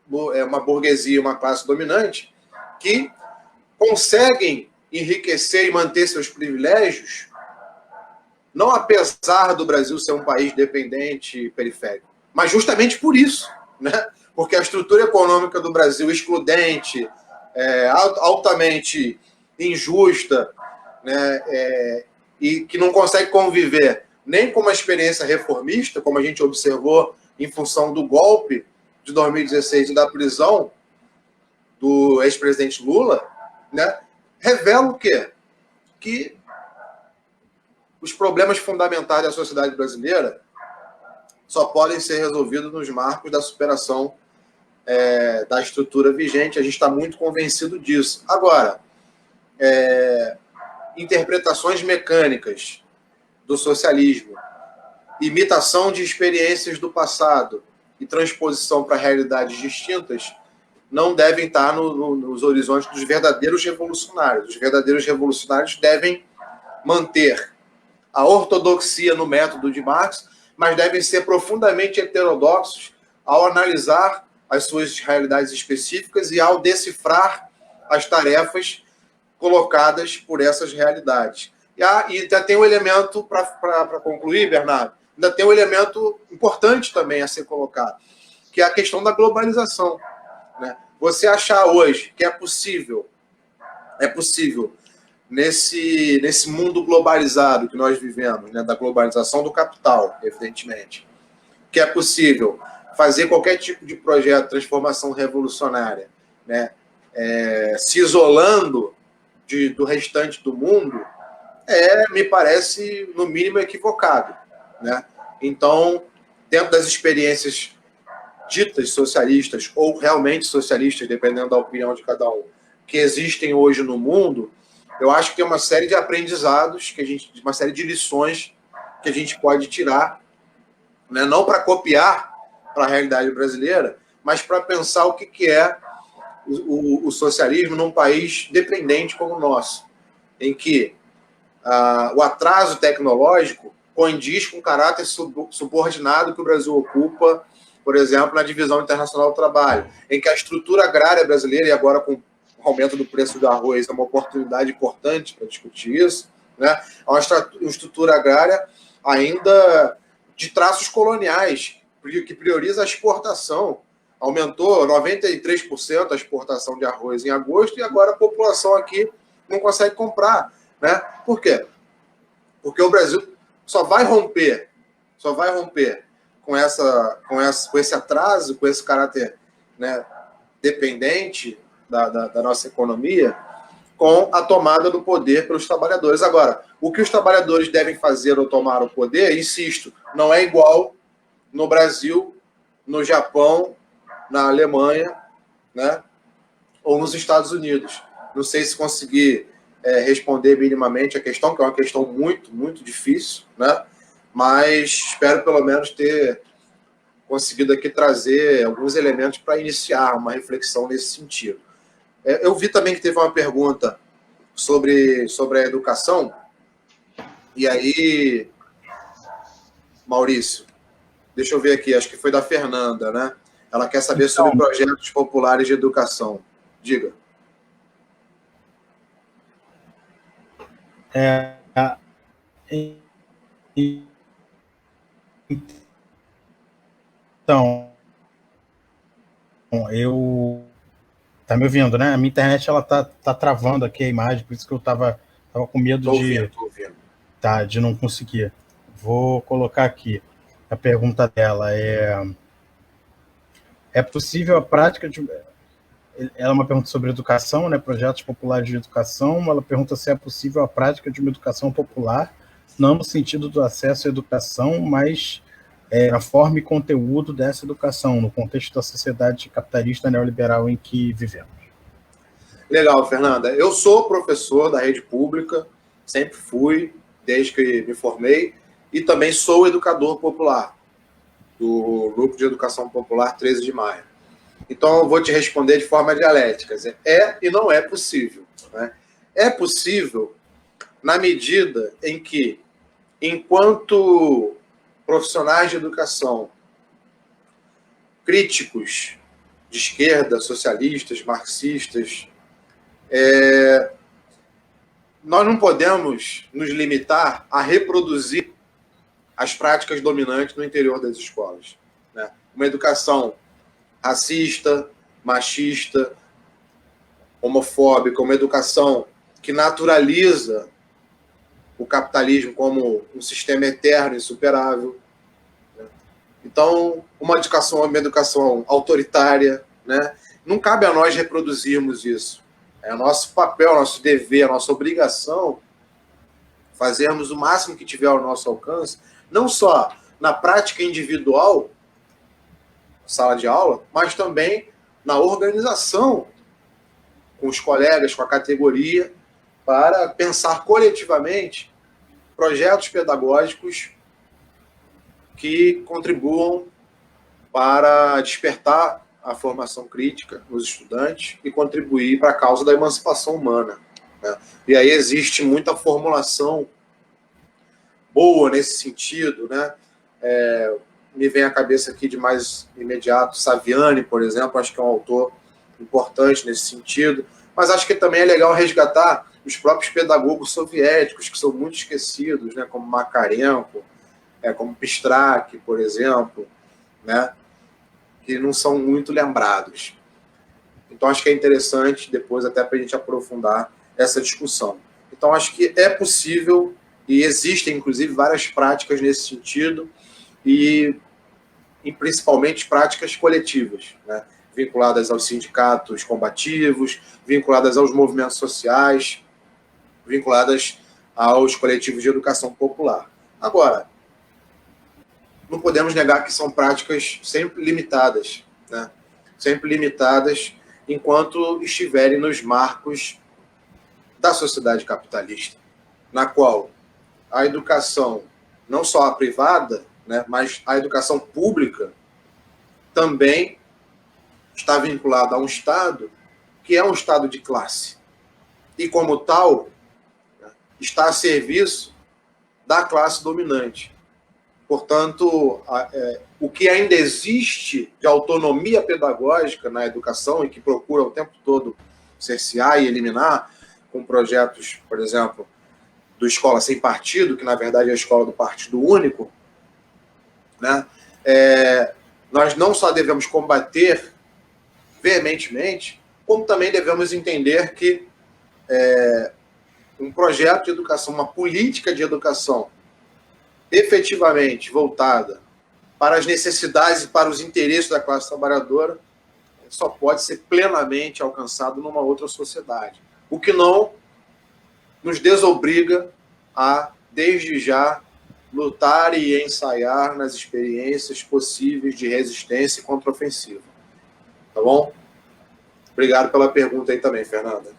uma burguesia, uma classe dominante, que conseguem enriquecer e manter seus privilégios, não apesar do Brasil ser um país dependente e periférico, mas justamente por isso, né? Porque a estrutura econômica do Brasil excludente, altamente injusta, né? E que não consegue conviver nem com uma experiência reformista, como a gente observou em função do golpe de 2016 e da prisão do ex-presidente Lula, né, revela o quê? Que os problemas fundamentais da sociedade brasileira só podem ser resolvidos nos marcos da superação da estrutura vigente. A gente está muito convencido disso. Agora, interpretações mecânicas do socialismo, imitação de experiências do passado e transposição para realidades distintas não devem estar nos horizontes dos verdadeiros revolucionários. Os verdadeiros revolucionários devem manter a ortodoxia no método de Marx, mas devem ser profundamente heterodoxos ao analisar as suas realidades específicas e ao decifrar as tarefas colocadas por essas realidades. E ainda tem um elemento, para concluir, Bernardo, ainda tem um elemento importante também a ser colocado, que é a questão da globalização, né? Você achar hoje que é possível nesse mundo globalizado que nós vivemos, né, da globalização do capital, evidentemente, que é possível fazer qualquer tipo de projeto de transformação revolucionária, né, se isolando do restante do mundo, me parece, no mínimo, equivocado, né? Então, dentro das experiências ditas socialistas ou realmente socialistas, dependendo da opinião de cada um, que existem hoje no mundo, eu acho que tem uma série de aprendizados, uma série de lições que a gente pode tirar, né? Não para copiar para a realidade brasileira, mas para pensar o que é o socialismo num país dependente como o nosso, em que o atraso tecnológico condiz com o caráter subordinado que o Brasil ocupa, por exemplo, na divisão internacional do trabalho, em que a estrutura agrária brasileira, e agora com o aumento do preço do arroz, é uma oportunidade importante para discutir isso, né? É uma estrutura agrária ainda de traços coloniais, que prioriza a exportação. Aumentou 93% a exportação de arroz em agosto e agora a população aqui não consegue comprar, né? Por quê? Porque o Brasil só vai romper com esse atraso, com esse caráter, né, dependente da nossa economia, com a tomada do poder pelos trabalhadores. Agora, o que os trabalhadores devem fazer ao tomar o poder, insisto, não é igual no Brasil, no Japão, na Alemanha, né, ou nos Estados Unidos. Não sei se consegui responder minimamente a questão, que é uma questão muito, muito difícil, né, mas espero pelo menos ter conseguido aqui trazer alguns elementos para iniciar uma reflexão nesse sentido. Eu vi também que teve uma pergunta sobre a educação, e aí, Maurício, deixa eu ver aqui, acho que foi da Fernanda, né? Ela quer saber sobre projetos populares de educação. Diga. Então, tá me ouvindo, né? A minha internet ela tá travando aqui a imagem, por isso que eu tava com medo Tô ouvindo. De não conseguir. Vou colocar aqui. A pergunta dela é possível a prática de... Ela é uma pergunta sobre educação, né? Projetos populares de educação. Ela pergunta se é possível a prática de uma educação popular, não no sentido do acesso à educação, mas a forma e conteúdo dessa educação, no contexto da sociedade capitalista neoliberal em que vivemos. Legal, Fernanda. Eu sou professor da rede pública, sempre fui, desde que me formei, e também sou educador popular, do Grupo de Educação Popular 13 de Maio. Então, eu vou te responder de forma dialética. E não é possível, né? É possível na medida em que, enquanto profissionais de educação, críticos de esquerda, socialistas, marxistas, nós não podemos nos limitar a reproduzir as práticas dominantes no interior das escolas, né? Uma educação racista, machista, homofóbica, uma educação que naturaliza o capitalismo como um sistema eterno e insuperável, né? Então, uma educação autoritária, né? não cabe a nós reproduzirmos isso. É nosso papel, nosso dever, a nossa obrigação fazermos o máximo que tiver ao nosso alcance, não só na prática individual, sala de aula, mas também na organização com os colegas, com a categoria, para pensar coletivamente projetos pedagógicos que contribuam para despertar a formação crítica nos estudantes e contribuir para a causa da emancipação humana, né? E aí existe muita formulação boa nesse sentido, né? Me vem à cabeça aqui de mais imediato Saviani, por exemplo, acho que é um autor importante nesse sentido, mas acho que também é legal resgatar os próprios pedagogos soviéticos, que são muito esquecidos, né? Como Makarenko, como Pistrak, por exemplo, né? Que não são muito lembrados. Então, acho que é interessante, depois, até para a gente aprofundar essa discussão. Então, acho que é possível, e existem, inclusive, várias práticas nesse sentido, e principalmente práticas coletivas, né? Vinculadas aos sindicatos combativos, vinculadas aos movimentos sociais, vinculadas aos coletivos de educação popular. Agora, não podemos negar que são práticas sempre limitadas, né? Sempre limitadas enquanto estiverem nos marcos da sociedade capitalista, na qual a educação, não só a privada, né, mas a educação pública também está vinculada a um Estado que é um Estado de classe. E, como tal, está a serviço da classe dominante. Portanto, o que ainda existe de autonomia pedagógica na educação e que procura o tempo todo cercear e eliminar com projetos, por exemplo, do Escola Sem Partido, que na verdade é a escola do Partido Único, né? Nós não só devemos combater veementemente, como também devemos entender que um projeto de educação, uma política de educação efetivamente voltada para as necessidades e para os interesses da classe trabalhadora só pode ser plenamente alcançado numa outra sociedade. O que não nos desobriga a, desde já, lutar e ensaiar nas experiências possíveis de resistência e contraofensiva. Tá bom? Obrigado pela pergunta aí também, Fernanda.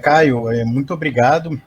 Caio, muito obrigado.